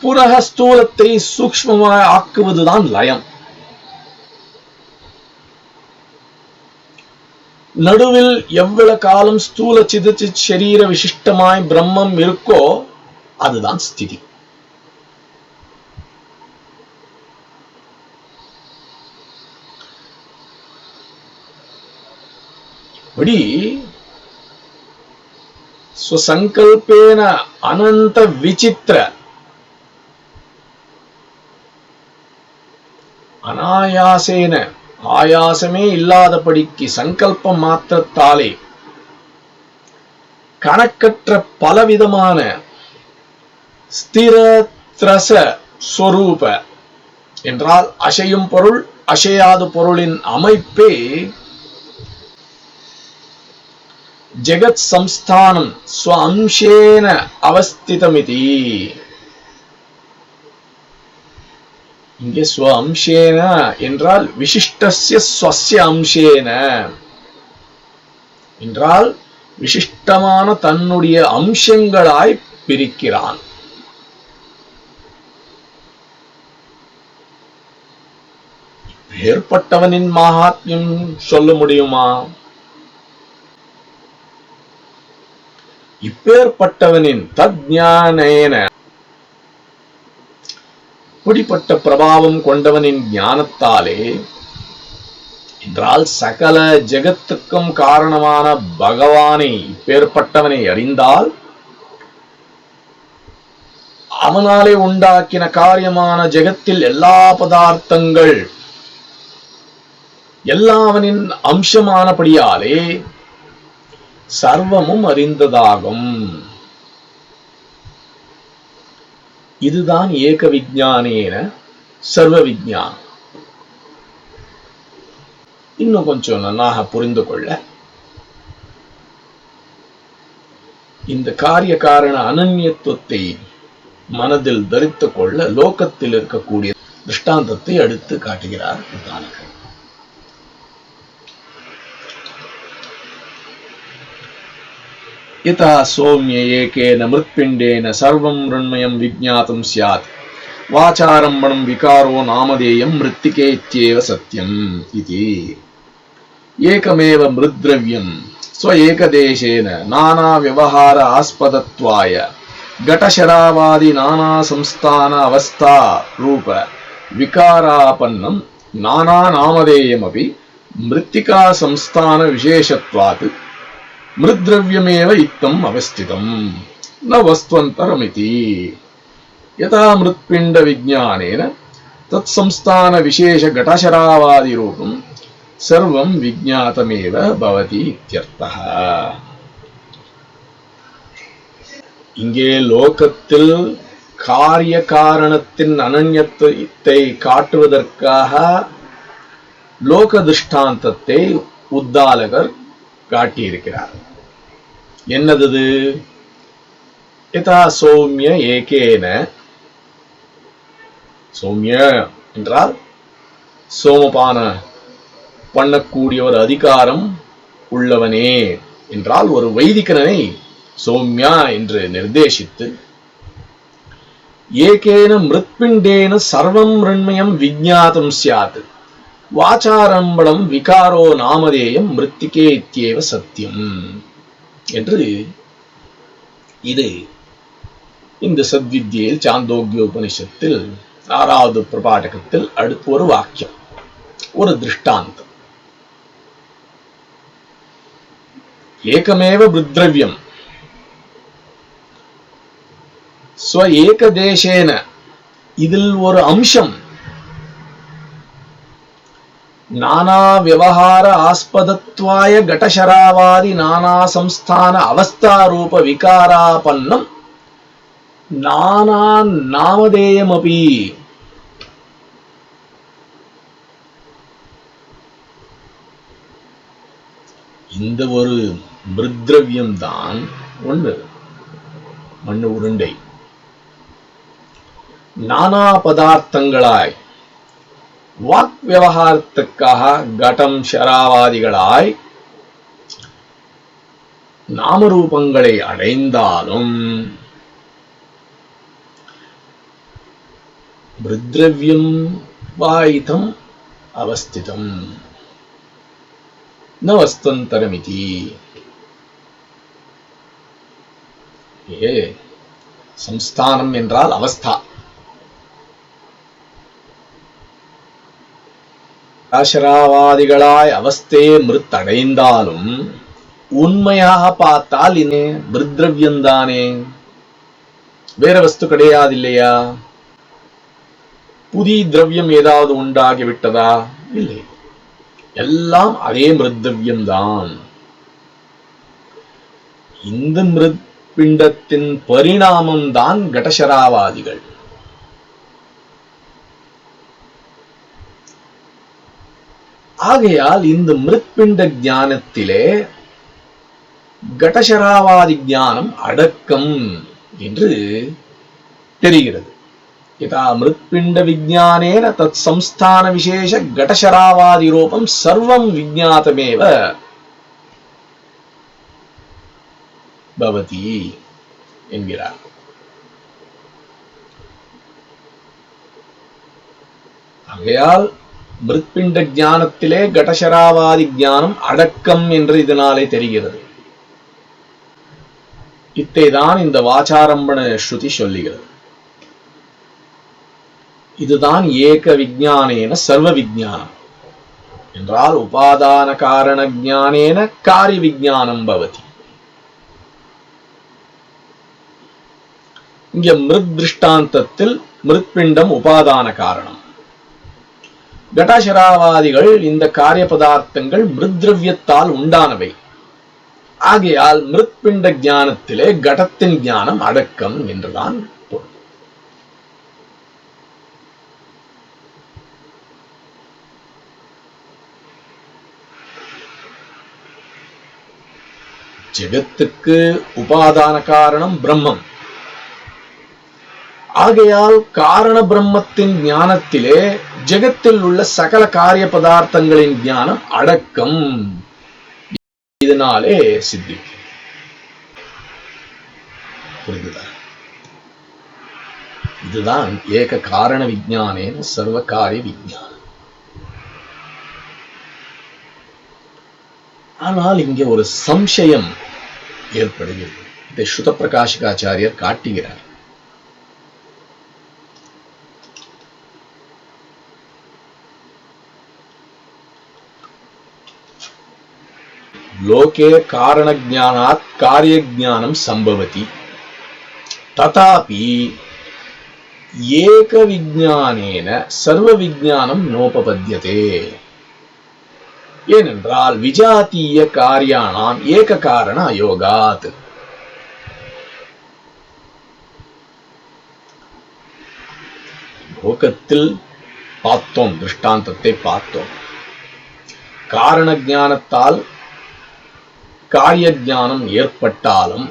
புரக ஸ்தூலத்தை சூக்ஷ்மமாய் ஆக்குவதுதான் லயம். நடுவில் எவ்வளவு காலம் ஸ்தூல சிதச்சித் சரீர விசிஷ்டமாய் பிரம்மம் இருக்கோ அதுதான் ஸ்திதி. இப்படி ஸ்வசங்கல்பேன அனந்த விசித்திர அனாயாசேன ஆயாசமே இல்லாதபடிக்கு சங்கல்பம் மாத்திரத்தாலே கணக்கற்ற பலவிதமான ஸ்திர த்ரச ஸ்வரூப என்றால் அசையும் பொருள், அசையாத பொருளின் அமைப்பே ஜெகத் சம்ஸ்தானம் ஸ்வஅம்சேன அவஸ்திதமிதி. இங்கே ஸ்வஅம்சேன என்றால் விசிஷ்டஸ்ய ஸ்வஸ்ய அம்சேன என்றால் விசிஷ்டமான தன்னுடைய அம்சங்களாய் பிரிக்கிறான். ஏற்பட்டவனின் மகாத்மியம் சொல்ல முடியுமா? இப்பேற்பட்டவனின் தஜ்ஞானேன இப்படிப்பட்ட பிரபாவம் கொண்டவனின் ஞானத்தாலே என்றால் சகல ஜெகத்துக்கும் காரணமான பகவானை இப்பேற்பட்டவனை அறிந்தால் அவனாலே உண்டாக்கின காரியமான ஜெகத்தில் எல்லா பதார்த்தங்கள் எல்லாவனின் அம்சமானபடியாலே சர்வமும் அறிந்ததாகும். இதுதான் ஏக விஞ்ஞானேன சர்வ விஞ்ஞானம். இன்னும் கொஞ்சம் நன்னாக புரிந்து கொள்ள இந்த காரிய காரண அனன்யத்துவத்தை மனதில் தரித்துக் கொள்ள லோகத்தில் இருக்கக்கூடிய திருஷ்டாந்தத்தை அடுத்து காட்டுகிறார் உதாரணம். यथा सौम्य एकेन मृत्पिंडेन सर्वं मृण्मयं विज्ञातुं स्यात् वाचारम्भणं विकारो नामधेयं मृत्तिकेत्येव सत्यम् इति. एकमेव मृद्द्रव्यं स्व एकदेशेन नाना व्यवहार आस्पदत्वाय घटशरावादि नाना संस्थान अवस्था रूप विकारापन्नं नाना नामधेयमपि मृत्तिका संस्थान विशेषत्वात् मृद्द्रव्यमेव इत्थम् अवस्थितम् न वस्त्वन्तरमिति. यथा मृत्पिंड विज्ञानेन तत्संस्थान विशेष घटशरावादि रूपं सर्वं विज्ञातमेव भवति इत्यर्थः. இங்கே லோகத்தில் காரிய காரணத்தின் அனன்யத்தை காட்டுவதற்காக லோக திருஷ்டாந்தத்தை உத்தாலகர் காட்டியிருக்கிறார். என்னது? யதா சௌமிய ஏகேன, சௌமிய என்றால் சோமபான பண்ணக்கூடிய ஒரு அதிகாரம் உள்ளவனே என்றால் ஒரு வைதிகனை சௌமியா என்று நிர்தேசித்து ஏகேன மிருத்பிண்டேன சர்வம் ரிண்மயம் விஜ்ஞாதம் ஸ்யாத் வாசாரம்பணம் விகாரோ நாமதேயம் மிருத்திகே இத்யேவ சத்தியம் என்று இது இந்த சத்வித்யில் சாந்தோக்கிய உபனிஷத்தில் 6வது பிரபாடகத்தில் அடுத்து ஒரு வாக்கியம், ஒரு திருஷ்டாந்தம். ஏகமேவ மிருத்த்ரவ்யம் ஸ்வ ஏகதேசேன, இதில் ஒரு அம்சம் நானா விவகார ஆஸ்பதத்வாய கடசராவாதி நானா சம்ஸ்தான அவஸ்தாரூப விகாராபன்னம் நானா நாமதேயமபி. இந்த ஒரு மிருத்த்ரவ்யம் தான் ஒன்று, மண்ணு உருண்டை, நானா பதார்த்தங்களாய் வாக் விவகாரத்துக்காக கடம் ஷராவாதிகளாய் நாமரூபங்களை அடைந்தாலும் மிருத்த்ரவ்யம் வாயிதம் அவஸ்திதம் ந வஸ்தந்தரமிதி. சம்ஸ்தானம் என்றால் அவஸ்தா. ஆசராவாதிகளாய் அவஸ்தையே மிருத்தடைந்தாலும் உண்மையாக பார்த்தால் இன்னே மிருத்த்ரவ்யம்தானே, வேற வஸ்து கிடையாது இல்லையா? புதிய திரவியம் ஏதாவது உண்டாகிவிட்டதா? இல்லை, எல்லாம் அதே மிருத்த்ரவ்யம்தான். இந்த மிருத்பிண்டத்தின் பரிணாமம்தான் கடசராவாதிகள். ஆகையால் இந்த மிருத்பிண்ட ஞானத்திலே கடசராவாதி ஞானம் அடக்கம் என்று தெரிகிறது. யதா மிருத்பிண்ட விஜானேன தத் சம்ஸ்தான விசேஷ கடசராவாதி ரூபம் சர்வம் விஜாதமேவ பவதி என்கிறார். ஆகையால் மிருத்பிண்ட ஞானத்திலே கடசராவாதி ஞானம் அடக்கம் என்று இதனாலே தெரிகிறது. இத்தைதான் இந்த வாசாரம்பண ஸ்ருதி சொல்லுகிறது. இதுதான் ஏக விஜானேன சர்வ விஜானம் என்றால் உபாதான காரண ஞானேன காரிய விஜானம் பவதி. இங்க மிருத் திருஷ்டாந்தத்தில் மிருத்பிண்டம் உபாதான காரணம். கடசராவாதிகள் இந்த காரிய பதார்த்தங்கள் மிருத்ரவியத்தால் உண்டானவை. ஆகையால் மிருத்பிண்ட ஞானத்திலே கடத்தின் ஞானம் அடக்கம் என்றுதான் பொருள். ஜெகத்துக்கு உபாதான காரணம் பிரம்மம். ஆகையால் காரண பிரம்மத்தின் ஞானத்திலே ஜெகத்தில் உள்ள சகல காரிய பதார்த்தங்களின் ஞானம் அடக்கம். இதனாலே சித்திக்கும். புரியுதா? இதுதான் ஏக காரண விஜானேன சர்வ காரிய விஜானம். ஆனால் இங்கே ஒரு சம்சயம் ஏற்படுகிறது. இதை சுத பிரகாஷிகாச்சாரியர் காட்டுகிறார். लोके कारण ज्ञानात् कार्य ज्ञानं संभवति तथापि एक विज्ञानेन सर्व विज्ञानं नोपपद्यते. ஏனென்றால் விஜாத்திய காரியானாம் ஏக காரண அயோகாத். லோகத்தில் பார்த்தோம், திருஷ்டாந்தத்தை பார்த்தோம். காரண ஞானத்தால் காரிய ஞானம் ஏற்பட்டாலும்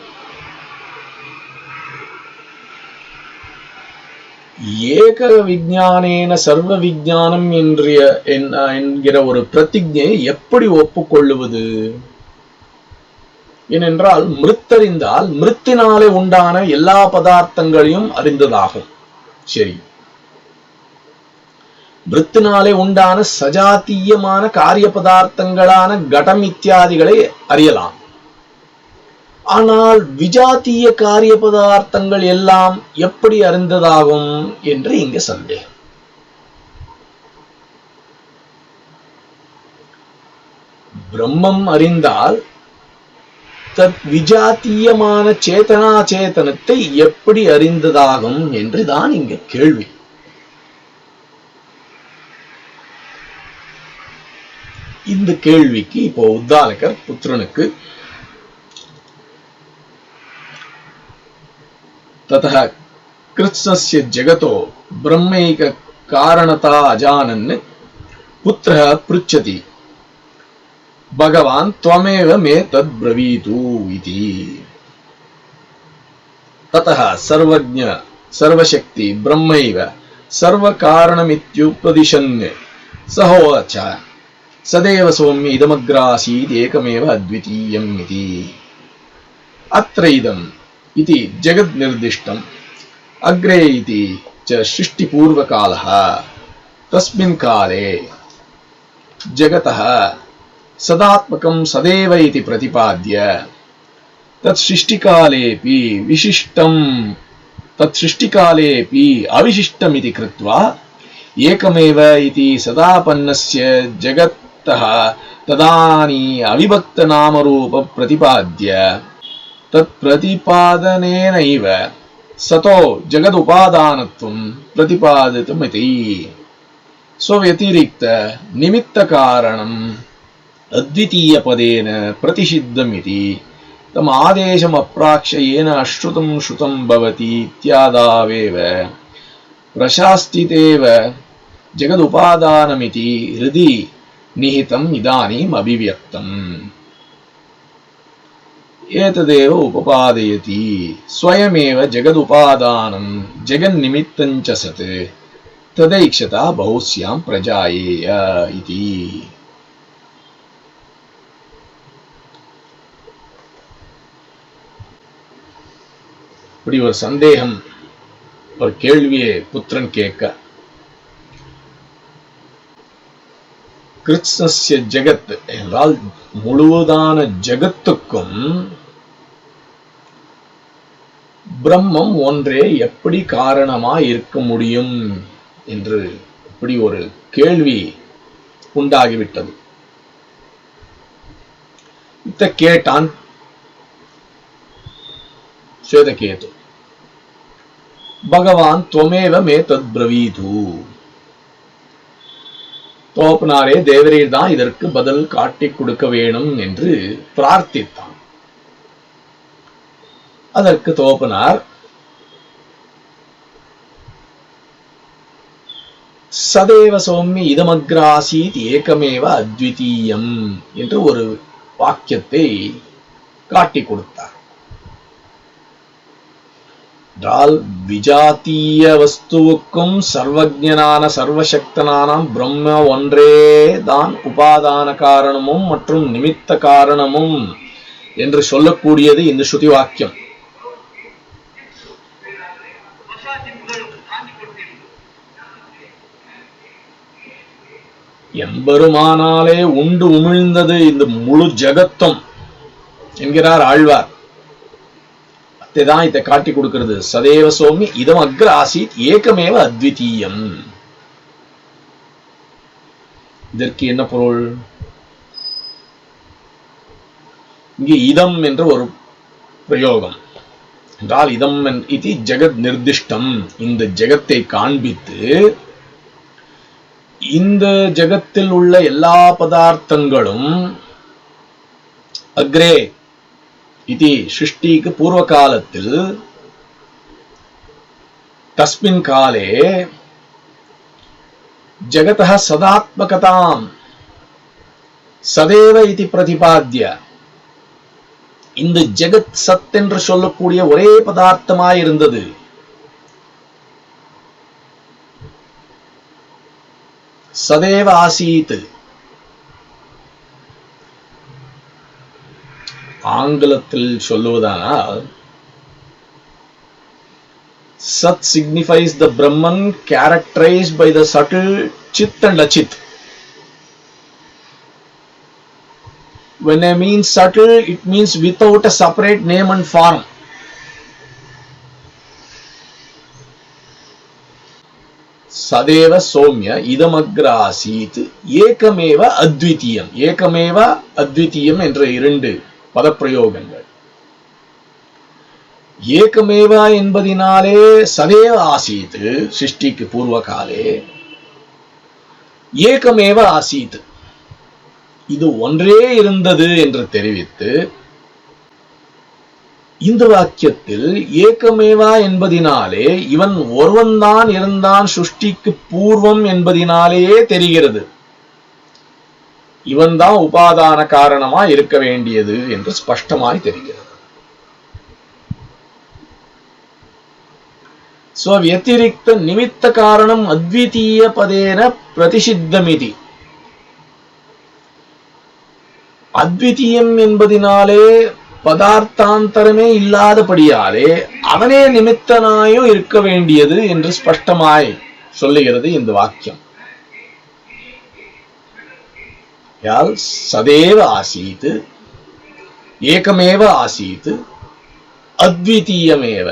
ஏக விஞ்ஞானேன சர்வ விஞ்ஞானம் என்கிற ஒரு பிரதிஜையை எப்படி ஒப்புக்கொள்ளுவது? ஏனென்றால் மிருத்தறிந்தால் மிருத்தினாலே உண்டான எல்லா பதார்த்தங்களையும் அறிந்ததாகும். சரி, மிருத்தினாலே உண்டான சஜாத்தியமான காரிய பதார்த்தங்களான கடம் இத்தியாதிகளை அறியலாம். ஆனால் விஜாத்திய காரிய பதார்த்தங்கள் எல்லாம் எப்படி அறிந்ததாகும் என்று இங்கு சந்தேகம். பிரம்மம் அறிந்தால் தத் விஜாத்தியமான சேதனா சேதனத்தை எப்படி அறிந்ததாகும் என்று தான் இங்கு கேள்வி. இந்த கேள்விக்கு இப்போ உத்தாலகர் புத்திரனுக்கு ततः कृत्स्नस्य जगतो ब्रह्मैक कारणता अजानन् पुत्रः पृच्छति भगवान् त्वमेव मे तद् ब्रवीतु इति. ततः सर्वज्ञ सर्वशक्ति ब्रह्मैव सर्वकारणमित्युपदिशन् सहोवाच सदैव सौम्य इदमग्रासीत् एकमेव अद्वितीयम् इति. अत्र इदम् इति जगत् निर्दिष्टम् अग्रे इति च सृष्टिपूर्वकालः. तस्मिन् काले जगतः सदात्मकं सदैव इति प्रतिपाद्य तत् सृष्टिकालेऽपि विशिष्टं तत् सृष्टिकालेऽपि अविशिष्टम् इति कृत्वा एकमेव इति सदापन्नस्य जगतः तदानी अविभक्त नामरूप प्रतिपाद्य तत्प्रतिपादनेनैव सतो जगदुपादानत्वं प्रतिपादितमिति. स्वव्यतिरिक्त निमित्तकारणम् अद्वितीयपदेन प्रतिषिद्धमिति तम आदेशम अप्राक्ष्य येन अश्रुतं श्रुतं भवति इत्यादावेव प्रशास्तितेव जगदुपादानमिति हृदि निहितम् इदानीम् अभिव्यक्तम् एतदेव उपपादयति स्वयमेव जगदुपादानं जगन्निमित्तं च सत् तदैक्षता बहुस्यां प्रजायेय इति. இப்படி ஒரு சந்தேகம், ஒரு கேள்வியை புத்திரன் கேட்க, கிருத்ஸ்னஸ்ய ஜெகத் என்றால் முழுவதான ஜெகத்துக்கும் பிரம்மம் ஒன்றே எப்படி காரணமாய் இருக்க முடியும் என்று இப்படி ஒரு கேள்வி உண்டாகிவிட்டது. இத கேட்டான் ஸ்வேதகேது. பகவான் त्वमेव मे तद् ब्रवीतु, தோப்பனாரே தேவரீர் தான் இதற்கு பதில் காட்டிக் கொடுக்க வேணும் என்று பிரார்த்தித்தான். அதற்கு தோப்பனார் சதேவ சௌமி இதமக்ராசீத் ஏகமேவ அத்விதீயம் என்று ஒரு வாக்கியத்தை காட்டிக் கொடுத்தார். விஜாத்திய வஸ்துவுக்கும் சர்வஜனான சர்வசக்தனான பிரம்ம ஒன்றே தான் உபாதான காரணமும் மற்றும் நிமித்த காரணமும் என்று சொல்லக்கூடியது இந்த ஸ்ருதி வாக்கியம். எம்பெருமானாலே உண்டு உமிழ்ந்தது இந்த முழு ஜகத்தும் என்கிறார் ஆழ்வார். தான் இதை காட்டி கொடுக்கிறது. சதேவ சௌமி இதம் அக்ர ஆசீத் ஏகமேவ அத்விதீயம். இதற்கு என்ன பொருள்? இங்கே இதம் என்ற ஒரு பிரயோகம் என்றால் இதம் இது ஜெகத் நிர்திஷ்டம், இந்த ஜெகத்தை காண்பித்து இந்த ஜெகத்தில் உள்ள எல்லா பதார்த்தங்களும் அக்ரே इति सृष्टिக்கு पूर्व காலத்தில் तस्मिन् काले जगतः सदात्मकतां सदैव इति प्रतिपाद्य இந்த ஜெகத் சத் என்று சொல்லக்கூடிய ஒரே பதார்த்தமாய் இருந்தது. சதேவ ஆசீத். ஆங்கிலத்தில் சொல்லுவதானால் Sat signifies the Brahman characterized by the subtle Chit and Achit. When I mean subtle, it means without a separate name and form. Sadeva Somya idamagra asit ekameva advitiyam. Ekameva advitiyam என்ற இரண்டு பதப்பிரயோகங்கள். ஏகமேவா என்பதினாலே சதேவ ஆசீத் சிருஷ்டிக்கு பூர்வ காலே ஏகமேவ ஆசீத் இது ஒன்றே இருந்தது என்று தெரிவித்து இந்த வாக்கியத்தில் ஏகமேவா என்பதினாலே இவன் ஒருவன்தான் இருந்தான் சிருஷ்டிக்கு பூர்வம் என்பதினாலேயே தெரிகிறது. இவன் தான் உபாதான காரணமா இருக்க வேண்டியது என்று ஸ்பஷ்டமாய் தெரிகிறது. ஸ்வவ்யதிரிக்த நிமித்த காரணம் அத்விதீய பதேன பிரதிஷித்தமிதி. அத்விதீயம் என்பதினாலே பதார்த்தாந்தரமே இல்லாதபடியாலே அவனே நிமித்தனாயும் இருக்க வேண்டியது என்று ஸ்பஷ்டமாய் சொல்லுகிறது இந்த வாக்கியம். யால் சதேவ ஆசீத் ஏகமேவ ஆசீத் அத்விதீயமேவ.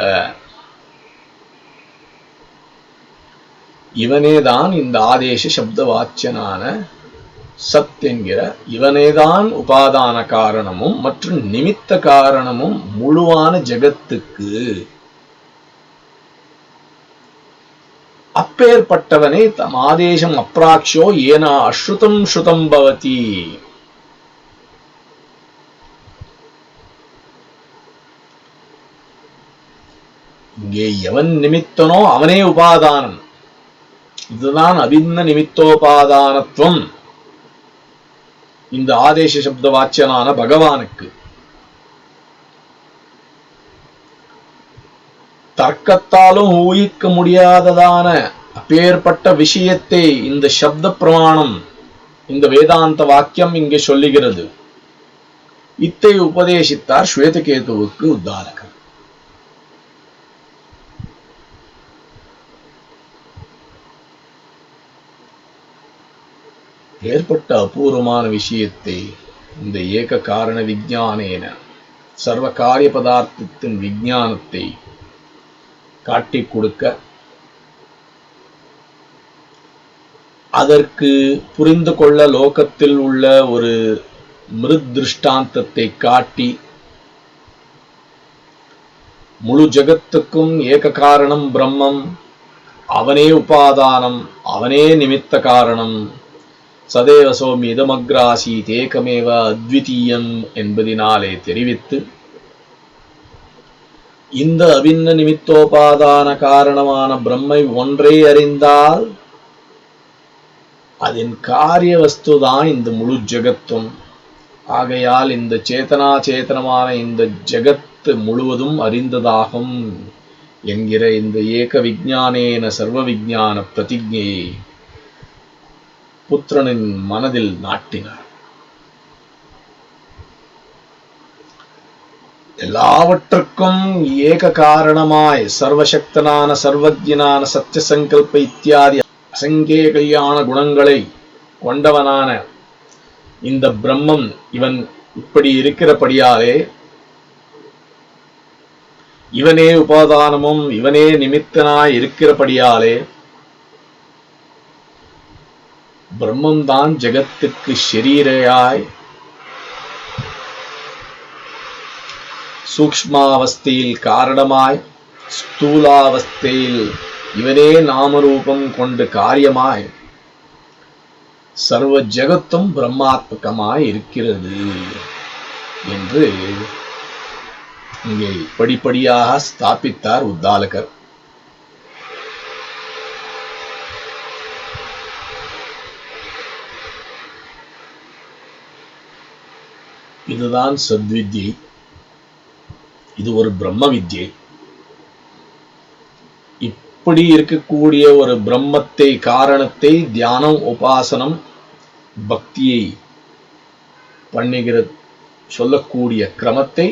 இவனேதான் இந்த ஆதேச சப்த வாச்சியனான சத் என்கிற இவனேதான் உபாதான காரணமும் மற்றும் நிமித்த காரணமும் முழுவான ஜெகத்துக்கு. அப்பேற்பட்டவனே தம் ஆதேசம் அப்ராக்ஷோ ஏனா அஸ்ருதம் ஸ்ருதம் பவதி. இங்கே எவன் நிமித்தனோ அவனே உபாதானம். இதுதான் அபின்ன நிமித்தோபாதானத்துவம் இந்த ஆதேச சப்த வாச்சியனான பகவானுக்கு. தர்க்கத்தாலும் ஊகிக்க முடியாததான அப்பேற்பட்ட விஷயத்தை இந்த சப்த பிரமாணம், இந்த வேதாந்த வாக்கியம் இங்கே சொல்லுகிறது. இத்தை உபதேசித்தார் ஸ்வேதகேதுவுக்கு உத்தாலகர். ஏற்பட்ட அபூர்வமான விஷயத்தை இந்த ஏக காரண விஞ்ஞானேன சர்வ காரிய பதார்த்தத்தின் விஞ்ஞானத்தை காட்டிக் கொடுக்க, அதற்கு புரிந்து கொள்ள லோகத்தில் உள்ள ஒரு மிருத் திருஷ்டாந்தத்தை காட்டி, முழு ஜகத்துக்கும் ஏக காரணம் பிரம்மம், அவனே உபாதானம், அவனே நிமித்த காரணம், சதேவ சோமி இதமக்ராசீத் ஏகமேவ அத்விதீயம் என்பதினாலே தெரிவித்து, இந்த அபின்ன நிமித்தோபாதான காரணமான பிரம்மை ஒன்றே அறிந்தால் அதன் காரிய வஸ்துதான் இந்த முழு ஜெகத்தும். ஆகையால் இந்த சேதனா சேதனமான இந்த ஜெகத்து முழுவதும் அறிந்ததாகும் என்கிற இந்த ஏக விஞ்ஞானேன சர்வ விஞ்ஞான பிரதிஜையை புத்திரனின் மனதில் நாட்டினார். எல்லாவற்றுக்கும் ஏக காரணமாய் சர்வசக்தனான சர்வஜனான சத்திய சங்கல்ப இத்தியாதி அசங்கே கல்யாண குணங்களை கொண்டவனான இந்த பிரம்மம் இவன் இப்படி இருக்கிறபடியாலே, இவனே உபாதானமும் இவனே நிமித்தனாய் இருக்கிறபடியாலே, பிரம்மம்தான் ஜெகத்துக்கு ஷரீரையாய் சூக்ஷ்மாவஸ்தையில் காரணமாய், ஸ்தூலாவஸ்தையில் இவனே நாமரூபம் கொண்டு காரியமாய், சர்வ ஜெகத்தும் பிரம்மாத்மகமாய் இருக்கிறது என்று இங்கே படிப்படியாக ஸ்தாபித்தார் உத்தாலகர். இதுதான் சத்வித்யை. இது ஒரு பிரம்ம வித்யை. இப்படி இருக்கக்கூடிய ஒரு பிரம்மத்தை, காரணத்தை தியானம், உபாசனம், பக்தியை பண்ணுகிற சொல்லக்கூடிய கிரமத்தை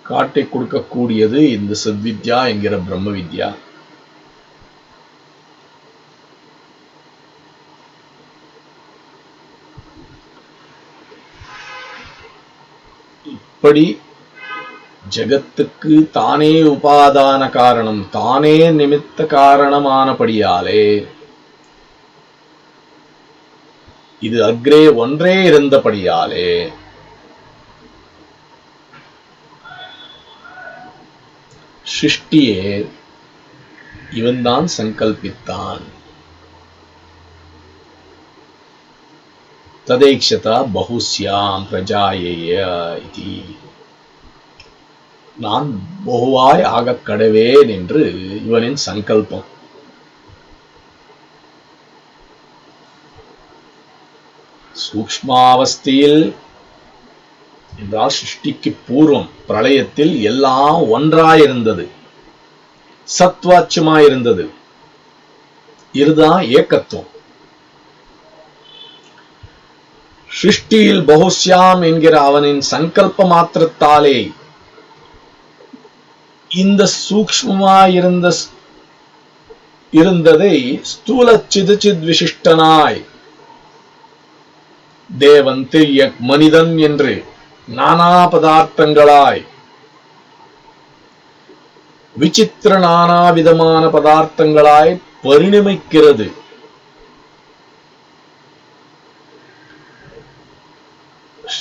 காட்டிக் கொடுக்கக்கூடியது இந்த சத்வித்யா என்கிற பிரம்ம வித்யா. இப்படி ஜகத்துக்கு தானே உபாதான காரணம், தானே நிமித்த காரணமானபடியாலே, இது அக்ரே ஒன்றே இருந்தபடியாலே, சிருஷ்டியே இவன்தான் சங்கல்பித்தான். ததேக்ஷதா பகுஸ்யாம் பிரஜாயேய இதி, நான் பகுவாய் ஆகக் கடவேன் என்று இவனின் சங்கல்பம். சூக்ஷ்மாவஸ்தையில் என்றால் சிருஷ்டிக்கு பூர்வம் பிரளயத்தில் எல்லாம் ஒன்றாயிருந்தது, சத்வாட்சமாயிருந்தது. இதுதான் ஏக்கத்துவம். சிருஷ்டியில் பகுஸ்யாம் என்கிற அவனின் சங்கல்ப மாத்திரத்தாலே இந்த சூக்ஷ்மமாயிருந்ததை ஸ்தூல சிதச்சித் விசிஷ்டனாய் தேவன், திரியக், மனிதன் என்று நானா பதார்த்தங்களாய், விசித்திர நானா விதமான பதார்த்தங்களாய் பரிணமிக்கிறது.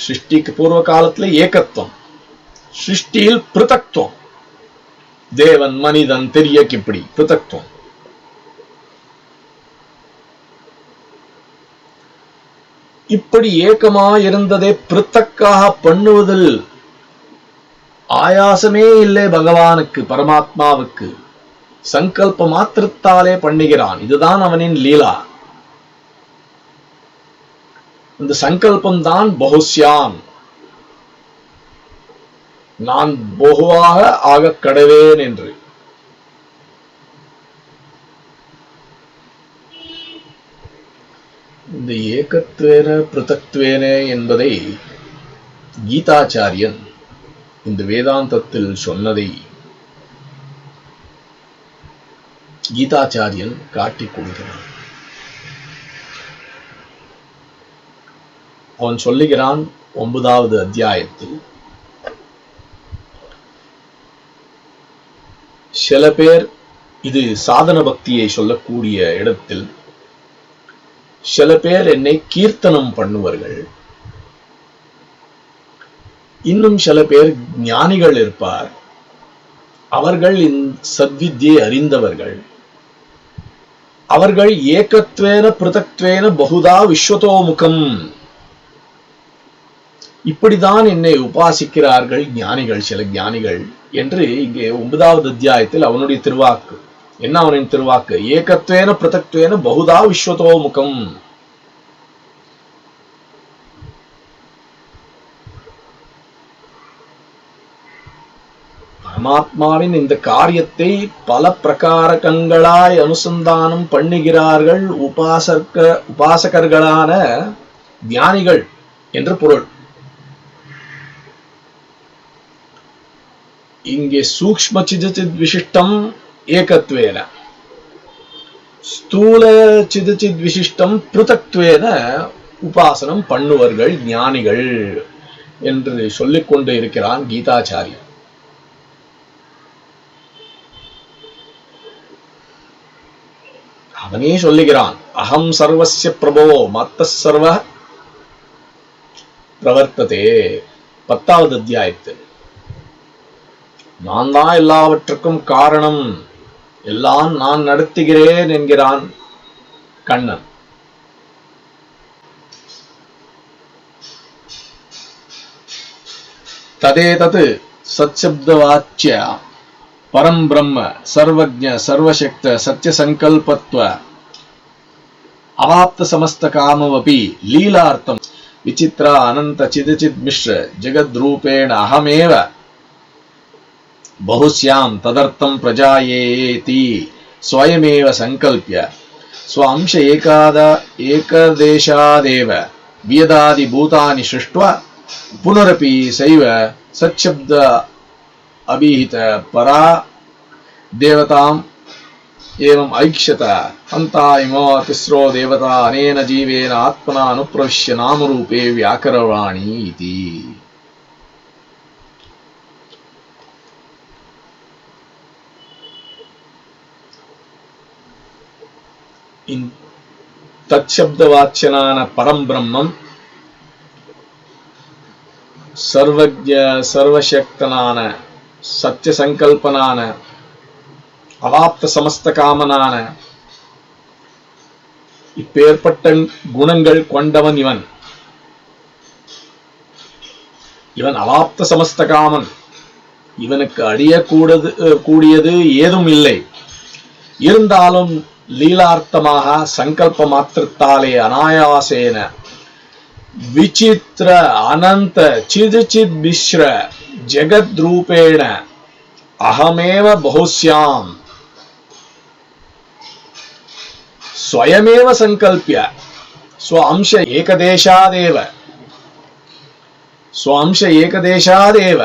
சிருஷ்டிக்கு பூர்வ காலத்துல ஏகத்துவம், சிருஷ்டியில் பிருத்தக்துவம். தேவன், மனிதன், திரியக், இப்படி பிருத்தக்துவம். இப்படி ஏக்கமாயிருந்ததை பிருத்தக்காக பண்ணுவதில் ஆயாசமே இல்லை பகவானுக்கு, பரமாத்மாவுக்கு. சங்கல்ப மாத்திரத்தாலே பண்ணுகிறான். இதுதான் அவனின் லீலா. இந்த சங்கல்பம் தான் பகுஸ்யாம், நான் பகுவாக ஆகக் கடவேன் என்று. இந்த ஏகத்வேன பிருதக்த்வேன என்பதை கீதாச்சாரியன் இந்த வேதாந்தத்தில் சொன்னதை கீதாச்சாரியன் காட்டிக் கொடுக்கிறான். அவன் சொல்லுகிறான் 9வது அத்தியாயத்தில், சில பேர், இது சாதன பக்தியை சொல்லக்கூடிய இடத்தில், சில பேர் என்னை கீர்த்தனம் பண்ணுவார்கள், இன்னும் சில பேர் ஞானிகள் இருப்பார், அவர்கள் சத்வித்யை அறிந்தவர்கள், அவர்கள் ஏகத்வேன பிருதக்த்வேன பகுதா விஸ்வதோமுகம், இப்படிதான் என்னை உபாசிக்கிறார்கள் ஞானிகள், சில ஞானிகள் என்று இங்கே 9வது அத்தியாயத்தில் அவனுடைய திருவாக்கு. என்ன அவனின் திருவாக்கு? ஏகத்வேன பிருதக்த்வேன பகுதா விஸ்வதோமுகம். பரமாத்மாவின் இந்த காரியத்தை பல பிரகாரகங்களாய் அனுசந்தானம் பண்ணுகிறார்கள் உபாசகர்களான ஞானிகள் என்று பொருள். இங்கே சூக்ஷ்ம சிதச்சித் விசிஷ்டம் ஏகத்வேன, ஸ்தூல சிதச்சித் விசிஷ்டம் பிருதக்த்வேன உபாசனம் பண்ணுவர்கள் ஞானிகள் என்று சொல்லிக் கொண்டு இருக்கிறான் கீதாச்சாரியன். அவனே சொல்லுகிறான், அகம் சர்வஸ்ய பிரபோ மத்த சர்வ பிரவர்த்ததே. 10வது அத்தியாயத்தில் நான் தான் எல்லாவற்றுக்கும் காரணம், எல்லாம் நான் நடத்துகிறேன் என்கிறான் கண்ணன். ததேதத் சத்சப்தவாச்ய பரம் பிரம்ம சர்வஜ்ஞ சர்வசக்த சத்யசங்கல்பத்வ அவாப்த சமஸ்த காமவபி லீலார்த்தம் விசித்ரா அனந்த சிதச்சித் மிஸ்ர ஜெகத்ரூபேண அகமேவ बहुस्याम तदर्थम प्रजायेति स्वयमेव संकल्प्य स्वांश एकदेशादेव वियदादि भूतानि सृष्ट्वा पुनरपि सैव सच्छब्द अभिहित परा देवताम् एवं ऐक्षत अन्ता इमो तिस्रो देवता अनेन जीवेन आत्मना अनुप्रविश्य नामरूपे व्याकरवाणि इति. தச்சப்தவாச்சனான பரம்பிரம்மம், சர்வஜ்ஞ சர்வசக்தனான சத்திய சங்கல்பனான அவாப்த சமஸ்த காமனான இப்பேற்பட்ட குணங்கள் கொண்டவன் இவன். இவன் அவாப்த சமஸ்த காமன். இவனுக்கு கூடியது ஏதும் இல்லை. இருந்தாலும் லீலார்த்தமாக சங்கல்ப மாத்திரத்தாலே அனாயாசேன விசித்திர அனந்த சித்சித் மிஸ்ர ஜெகத் ரூபேண அகமேவ பகுஸ்யாம் ஸ்வயமேவ சங்கல்ப்ய ஸ்வஅம்ச ஏகதேசாதேவ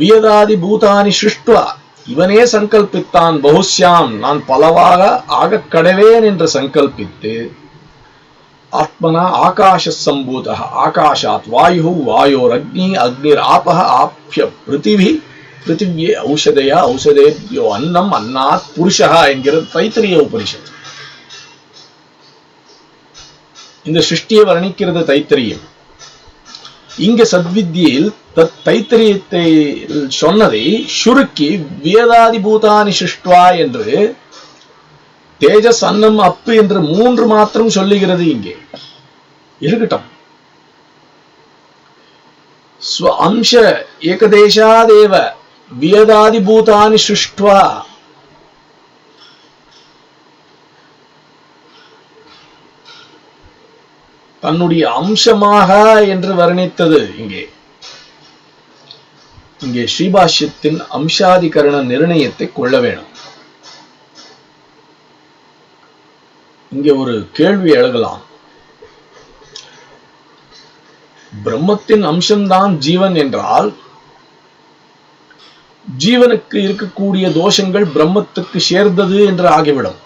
வியதாதி பூதானி சிருஷ்ட்வா, இவனே சங்கல்பித்தான் பகுஸ்யாம், நான் பலவாக ஆகக் கடவேன் என்று சங்கல்பித்து, ஆத்மனா ஆகாஷ சம்பூத ஆகாஷாத் வாயு வாயோர் அக்னி அக்னிர் ஆபஹ ஆப்ய பிருத்திவி பிருத்திவியே ஔஷதயா ஔஷதேப்யோ அன்னம் அன்னாத் புருஷா என்கிறது தைத்திரிய உபனிஷத். இந்த சிருஷ்டியை வர்ணிக்கிறது தைத்திரியம். இங்க சத்வித்யில் தைத்திரியத்தை சொன்னதை சுருக்கி வேதாதி பூதானி சிருஷ்டுவா என்று தேஜஸ் அன்னம் அப்பு என்று 3 மாத்திரம் சொல்லுகிறது. இங்கே இருக்கட்டும். ஸ்வ அம்ச ஏகதேசாதேவ வியதாதி பூதானி சிருஷ்ட்வா தன்னுடைய அம்சமாக என்று வர்ணித்தது இங்கே ஸ்ரீபாஷ்யத்தின் அம்சாதிகரண நிர்ணயத்தை கொள்ள வேணும். இங்கே ஒரு கேள்வி எழுகலாம். பிரம்மத்தின் அம்சம்தான் ஜீவன் என்றால் ஜீவனுக்கு இருக்கக்கூடிய தோஷங்கள் பிரம்மத்துக்கு சேர்ந்தது என்று ஆகிவிடும்.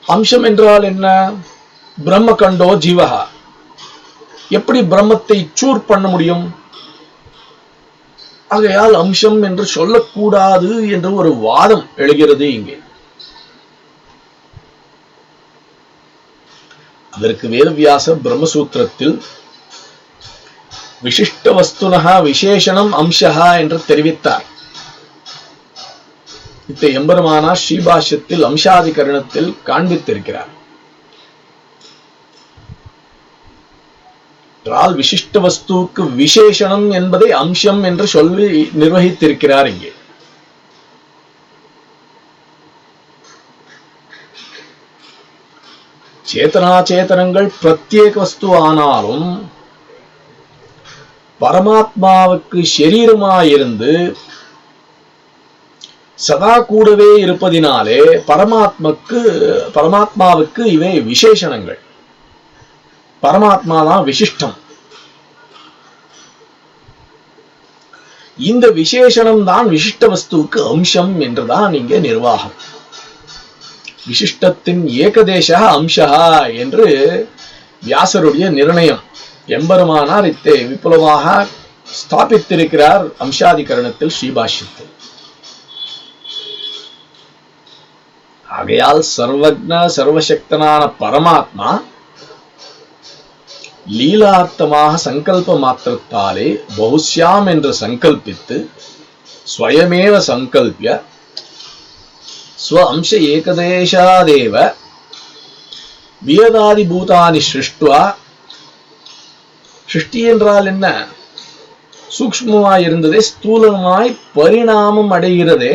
அம்சம் என்றால் என்ன? பிரம்ம கண்டோ ஜீவஹா. எப்படி பிரம்மத்தை சூர் பண்ண முடியும்? ஆகையால் அம்சம் என்று சொல்லக்கூடாது என்று ஒரு வாதம் எழுகிறது இங்கே. அதற்கு வேதவியாச பிரம்மசூத்திரத்தில் விசிஷ்ட வஸ்துனஹா விசேஷணம் அம்சஹா என்று தெரிவித்தார். இத்தை எம்பெருமானார் ஸ்ரீபாஷ்யத்தில் அம்சாதிகரணத்தில் காண்பித்திருக்கிறார். விசிஷ்ட வஸ்துக்கு விசேஷணம் என்பதை அம்சம் என்று சொல்லி நிர்வகித்திருக்கிறார் இங்கே. சேதனாச்சேதனங்கள் பிரத்யேக வஸ்து ஆனாலும் பரமாத்மாவுக்கு சரீரமாயிருந்து சதா கூடவே இருப்பதினாலே பரமாத்மாவுக்கு இவை விசேஷணங்கள். பரமாத்மா தான் விசிஷ்டம். இந்த விசேஷணம் தான் விசிஷ்ட வஸ்துவுக்கு அம்சம் என்றுதான் இங்கே நிர்வாகம். விசிஷ்டத்தின் ஏகதேச அம்சா என்று வியாசருடைய நிர்ணயம் எம்பெருமானார் இத்தை விபுலமாக ஸ்தாபித்திருக்கிறார் அம்சாதிகரணத்தில் ஸ்ரீபாஷ்யத்தில். ஆகையால் சர்வக்ன சர்வசக்தனான பரமாத்மா லீலார்த்தமாக சங்கல்ப மாத்திரத்தாலே பகுஸ்யாம் என்று சங்கல்பித்து ஸ்வயமேவ சங்கல்பிய ஸ்வ அம்ச ஏகதேசாதேவ வியதாதி பூதானி சிருஷ்டுவா. சிருஷ்டி என்றால் என்ன? சூக்ஷ்மமாய் இருந்ததே ஸ்தூலமாய் பரிணாமம் அடைகிறதே.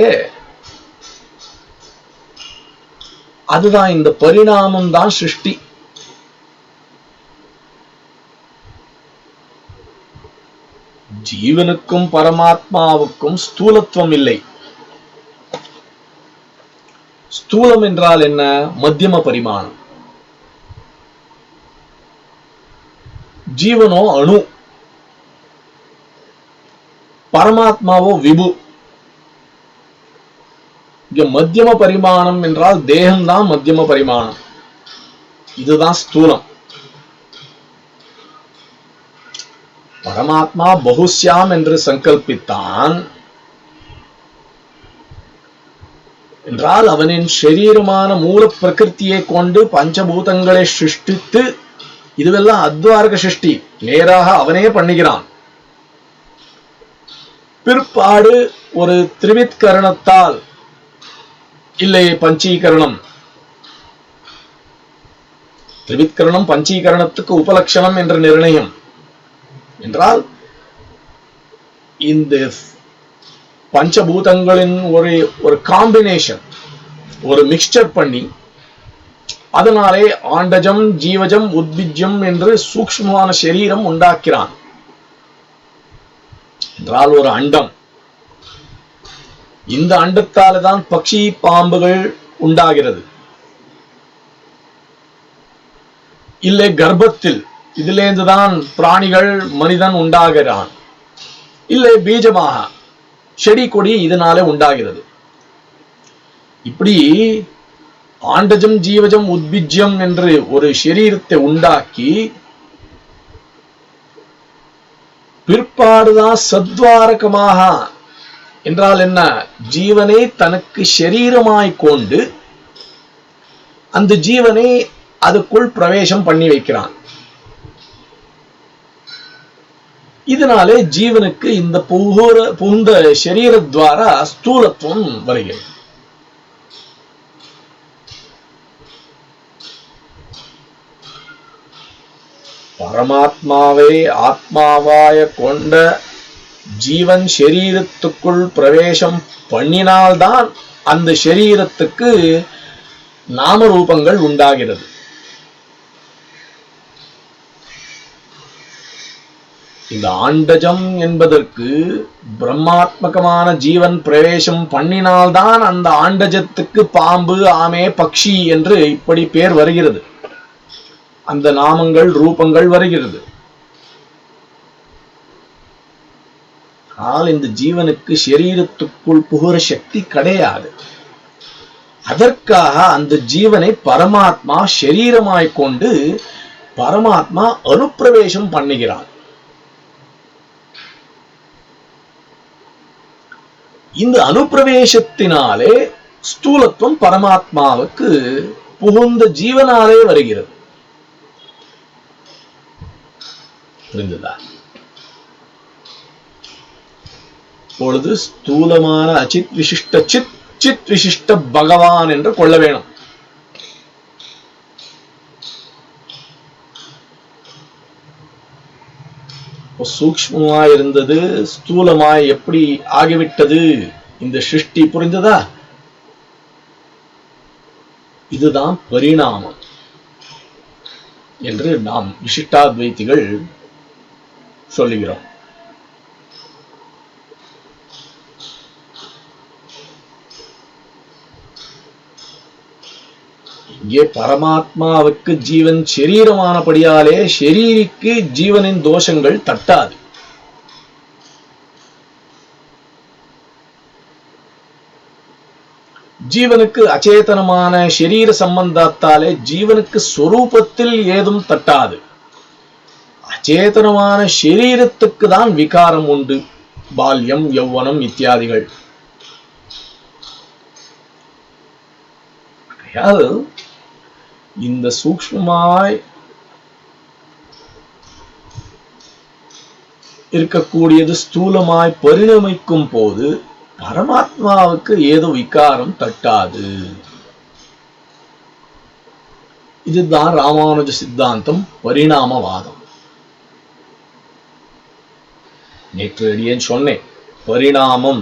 அதுதான் இந்த பரிணாமம் தான் சிருஷ்டி. ஜீவனுக்கும் பரமாத்மாவுக்கும் ஸ்தூலத்துவம் இல்லை. ஸ்தூலம் என்றால் என்ன? மத்தியம பரிமாணம். ஜீவனோ அணு, பரமாத்மாவோ விபு. இங்க மத்தியம பரிமாணம் என்றால் தேகம்தான் மத்தியம பரிமாணம். இதுதான் ஸ்தூலம். பரமாத்மா பகுஸ்யாம் என்று சங்கல்பித்தான் என்றால் அவனின் சரீரமான மூல பிரகிருத்தியை கொண்டு பஞ்சபூதங்களை சிருஷ்டித்து, இதுவெல்லாம் அத்வார்க சிருஷ்டி, நேராக அவனே பண்ணுகிறான். பிற்பாடு ஒரு திரிவித்கரணத்தால் இல்லை பஞ்சீகரணம், திரிவித்கரணம் பஞ்சீகரணத்துக்கு உபலட்சணம் என்ற நிர்ணயம் என்றால் இந்த பஞ்சபூதங்களின் ஒரு காம்பினேஷன், ஒரு மிக்சர் பண்ணி அதனாலே ஆண்டஜம் ஜீவஜம் உத்பிஜம் என்று சூக்ஷ்மமான சரீரம் உண்டாக்கிறான். என்றால் ஒரு அண்டம். இந்த அண்டத்தால தான் பக்ஷி பாம்புகள் உண்டாகிறது. இல்லை கர்ப்பத்தில் இதிலேந்துதான் பிராணிகள் மனிதன் உண்டாகிறான். இல்லை பீஜமாக செடி கொடி இதனாலே உண்டாகிறது. இப்படி ஆண்டஜம் ஜீவஜம் உத்பிஜ்யம் என்று ஒரு சரீரத்தை உண்டாக்கி பிற்பாடுதான் சத்வாரகமாக என்றால் என்ன? ஜீவனை தனக்கு சரீரமாய் கொண்டு அந்த ஜீவனை அதுக்குள் பிரவேசம் பண்ணி வைக்கிறான். இதனாலே ஜீவனுக்கு இந்த புகுந்த சரீரத்வாரா ஸ்தூலத்துவம் வருகிறது. பரமாத்மாவை ஆத்மாவாய கொண்ட ஜீவன் ஷரீரத்துக்குள் பிரவேசம் பண்ணினால்தான் அந்த ஷரீரத்துக்கு நாம ரூபங்கள் உண்டாகிறது. இந்த ஆண்டஜம் என்பதற்கு பிரம்மாத்மகமான ஜீவன் பிரவேசம் பண்ணினால்தான் அந்த ஆண்டஜத்துக்கு பாம்பு, ஆமே, பக்ஷி என்று இப்படி பேர் வருகிறது. அந்த நாமங்கள் ரூபங்கள் வருகிறது. ஆனால் இந்த ஜீவனுக்கு ஷரீரத்துக்குள் புகுற சக்தி கிடையாது. அதற்காக அந்த ஜீவனை பரமாத்மா ஷரீரமாய் கொண்டு பரமாத்மா அனுப்பிரவேசம் பண்ணுகிறான். இந்த அனுப்பிரவேசத்தினாலே ஸ்தூலத்துவம் பரமாத்மாவுக்கு புகுந்த ஜீவனாலே வருகிறது. புரிந்ததா? இப்பொழுது ஸ்தூலமான அச்சித் விசிஷ்ட சித், சித் விசிஷ்ட பகவான் என்று கொள்ள வேணும். சூக்ஷ்மமாய் இருந்தது ஸ்தூலமாய் எப்படி ஆகிவிட்டது இந்த சிருஷ்டி, புரிந்ததா? இதுதான் பரிணாமம் என்று நாம் விசிஷ்டாத்வைத்திகள் சொல்லுகிறோம். இங்கே பரமாத்மாவுக்கு ஜீவன் சரீரமானபடியாலே ஷரீரிக்கு ஜீவனின் தோஷங்கள் தட்டாது. ஜீவனுக்கு அச்சேதனமான ஷரீர சம்பந்தத்தாலே ஜீவனுக்கு ஸ்வரூபத்தில் ஏதும் தட்டாது. அச்சேதனமான ஷரீரத்துக்கு தான் விகாரம் உண்டு, பால்யம், யௌவனம் இத்தியாதிகள். இந்த சூக்ஷ்மமாய் இருக்கக்கூடியது ஸ்தூலமாய் பரிணமிக்கும் போது பரமாத்மாவுக்கு ஏதோ விகாரம் தட்டாது. இதுதான் ராமானுஜ சித்தாந்தம், பரிணாமவாதம். நேற்று அடியேன் சொன்னேன், பரிணாமம்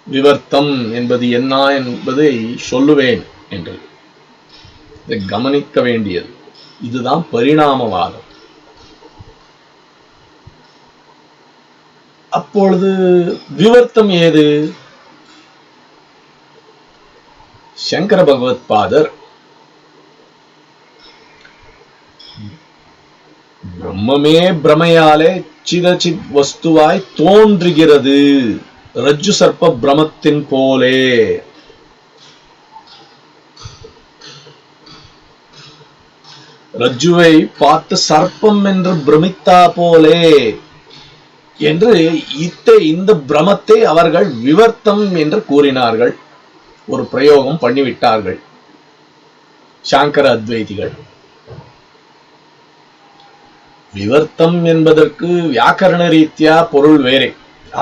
விவர்த்தம் என்பது என்ன என்பதை சொல்லுவேன் என்று. இதை கவனிக்க வேண்டியது. இதுதான் பரிணாமவாதம். அப்பொழுது விவர்த்தம் ஏது? சங்கர பகவத் பாதர் பிரம்மமே பிரமையாலே சிதச்சித் வஸ்துவாய் தோன்றுகிறது, ரஜ்ஜு சர்ப்ப பிரமத்தின் போலே. ரஜ்ஜுவை பார்த்து சர்ப்பம் என்று பிரமித்தா போலே என்று இந்த பிரமத்தை அவர்கள் விவர்த்தம் என்று கூறினார்கள். ஒரு பிரயோகம் பண்ணிவிட்டார்கள் சாங்கர அத்வைதிகள். விவர்த்தம் என்பதற்கு வியாக்கரண ரீதியா பொருள் வேறே,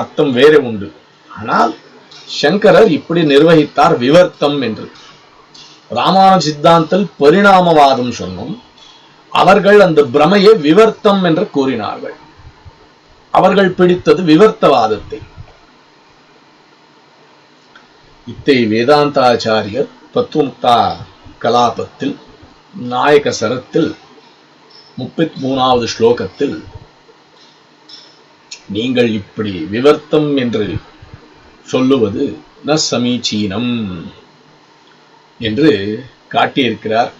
அர்த்தம் வேறே உண்டு. ஆனால் சங்கரர் இப்படி நிர்வகித்தார் விவர்த்தம் என்று. ராமானுஜ சித்தாந்தத்தில் பரிணாமவாதம் சொன்னோம். அவர்கள் அந்த பிரமையை விவர்த்தம் என்று கூறினார்கள். அவர்கள் பிடித்தது விவர்த்தவாதத்தை. இத்தை வேதாந்தாச்சாரியர் தத்துவமுக்தா கலாபத்தில் நாயக சரத்தில் 33வது ஸ்லோகத்தில் நீங்கள் இப்படி விவர்த்தம் என்று சொல்லுவது ந சமீச்சீனம் என்று காட்டியிருக்கிறார்.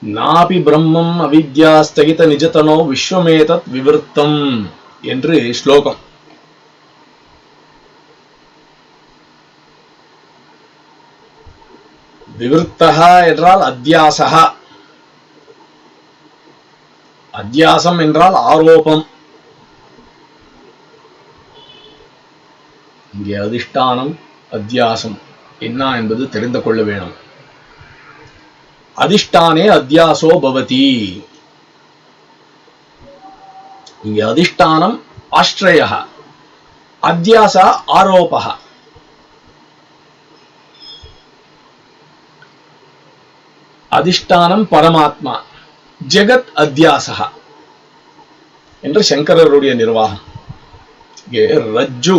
நாபி பிரம்மம் அவித்யா ஸ்தகித நிஜதனோ விஸ்வமேதத் விவர்த்தம் என்று ஸ்லோகம். விவர்த்தகா என்றால் அத்தியாசகா. அத்தியாசம் என்றால் ஆரோபம். இங்கே அதிஷ்டானம் அத்தியாசம் என்ன என்பது தெரிந்து கொள்ள வேணும். அதிஷ்டானே அத்தியாசோ பவதி. இங்கே அதிஷ்டானம் ஆஸ்ரய, அத்தியாச ஆரோப. அதிஷ்டானம் பரமாத்மா, ஜெகத் அத்தியாசகா என்று சங்கரருடைய நிர்வாகம். ரஜ்ஜு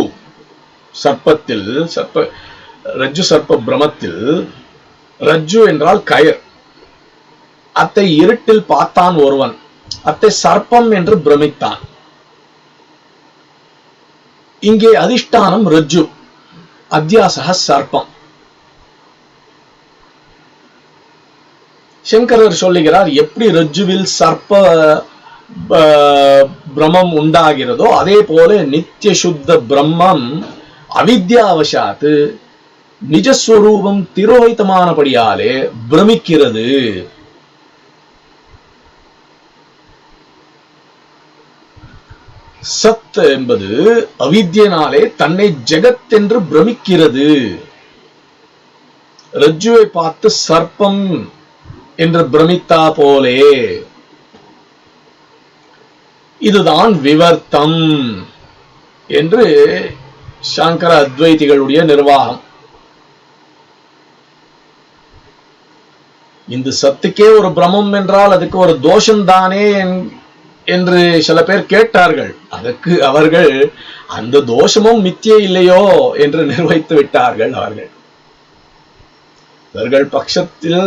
சர்ப்பத்தில் ரஜ்ஜு சர்ப்ப பிரமத்தில் ரஜ்ஜு என்றால் கயர். அத்தை இருட்டில் பார்த்தான் ஒருவன், அத்தை சர்ப்பம் என்று பிரமித்தான். இங்கே அதிஷ்டானம் ரஜ்ஜு, அத்தியாசக சர்ப்பம். சங்கரர் சொல்லுகிறார், எப்படி ரஜ்ஜுவில் சர்ப்ப பிரமம் உண்டாகிறதோ அதே போல நித்திய சுத்த பிரம்மம் அவித்யாவசாத்து நிஜஸ்வரூபம் திரோஹிதமானபடியாலே பிரமிக்கிறது. சத் என்பது அவித்யனாலே தன்னை ஜெகத் என்று பிரமிக்கிறது. ரஜ்ஜுவை பார்த்து சர்ப்பம் என்று பிரமித்தா போலே இதுதான் விவர்த்தம் என்று சங்கர அத்வைதிகளுடைய நிர்வாகம். இந்த சத்துக்கே ஒரு பிரமம் என்றால் அதுக்கு ஒரு தோஷம்தானே என்று சில பேர் கேட்டார்கள். அதற்கு அவர்கள் அந்த தோஷமும் மித்தியே இல்லையோ என்று நிர்வகித்து விட்டார்கள். அவர்கள் பட்சத்தில்,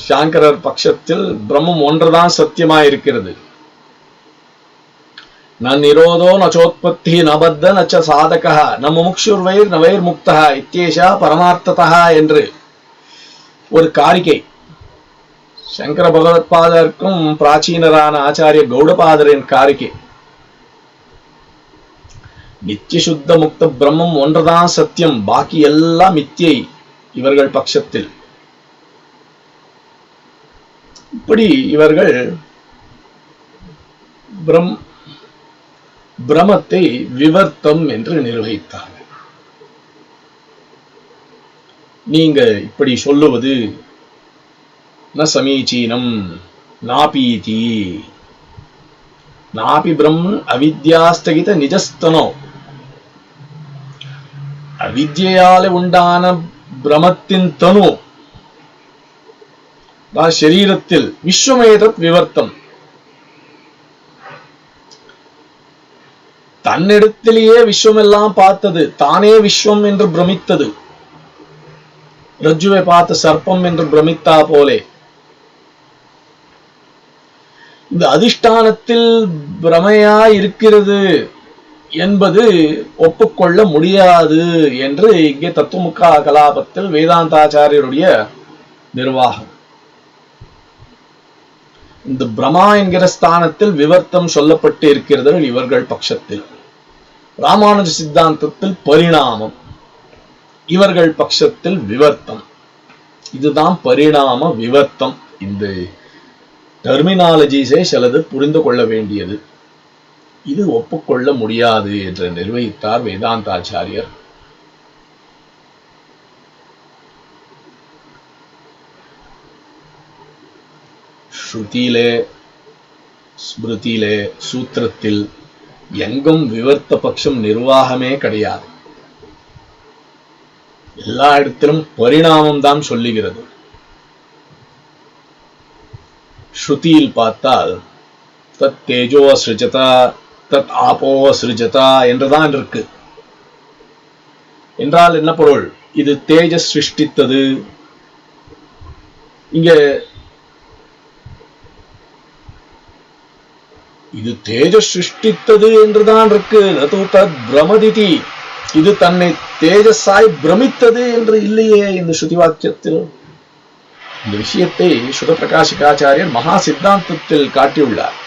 சாங்கரர் பட்சத்தில் பிரம்மம் ஒன்றுதான் சத்தியமாயிருக்கிறது. ந நிரோதோ நச்சோத்பத்தி நபத்த நச்ச சாதகா ந முமுக்ஷுர்வைர் நவைர் முக்தா இத்யேஷா பரமார்த்ததா என்று ஒரு காரிகை சங்கர பகவத்பாதருக்கும் பிராச்சீனரான ஆச்சாரிய கௌடபாதரின் காரிகை. நித்திய சுத்த முக்த பிரம்மம் ஒன்றுதான் சத்தியம், பாக்கி எல்லாம் மித்தியை இவர்கள் பட்சத்தில். இப்படி இவர்கள் பிரமத்தை விவர்த்தம் என்று நிர்வகித்தார்கள். நீங்க இப்படி சொல்லுவது ந சமீச்சீனம் நாபீதி நாபி பிரம்மன் அவித்யாஸ்தகித நிஜஸ்தனோ. அவித்யால உண்டான பிரமத்தின் தனு சரீரத்தில் விஸ்வமேதத் விவர்த்தம், தன்னிடத்திலேயே விஸ்வமெல்லாம் பார்த்தது, தானே விஸ்வம் என்று பிரமித்தது. ரஜ்ஜுவை பார்த்த சர்ப்பம் என்று பிரமித்தா போலே இந்த அதிஷ்டானத்தில் பிரமையா இருக்கிறது என்பது ஒப்புக்கொள்ள முடியாது என்று இங்கே தத்துவமுக்கா கலாபத்தில் வேதாந்தாச்சாரியருடைய நிர்வாகம். இந்த பிரமா என்கிற ஸ்தானத்தில் விவர்த்தம் சொல்லப்பட்டு இருக்கிறது இவர்கள் பட்சத்தில். ராமானுஜ சித்தாந்தத்தில் பரிணாமம், இவர்கள் பட்சத்தில் விவர்த்தம். இதுதான் பரிணாம விவர்த்தம். இந்த டெர்மினாலஜிஸே சிலது புரிந்து கொள்ள வேண்டியது. இது ஒப்புக்கொள்ள முடியாது என்று நிர்வகித்தார் வேதாந்தாச்சாரியர். ஸ்ருதியிலே ஸ்மிருதியிலே சூத்திரத்தில் எங்கும் விவர்த்த பட்சம் நிர்வாகமே கிடையாது. எல்லா இடத்திலும் பரிணாமம் தான் சொல்லுகிறது. ஸ்ருதியில் பார்த்தால் தத் தேஜோ சிருஜதா தத் ஆபோ சிருஜதா என்றுதான் இருக்கு. என்றால் என்ன பொருள்? இது தேஜஸ் சிருஷ்டித்தது. இங்க இது தேஜஸ் சிருஷ்டித்தது என்றுதான் இருக்கு. தத் பிரமதிதி, இது தன்னை தேஜஸாய் பிரமித்தது என்று இல்லையே இந்த ஸ்ருதி வாக்கியத்தில். இந்த விஷயத்தை சுத பிரகாசிகாச்சாரியர் மகா சித்தாந்தத்தில் காட்டியுள்ளார்.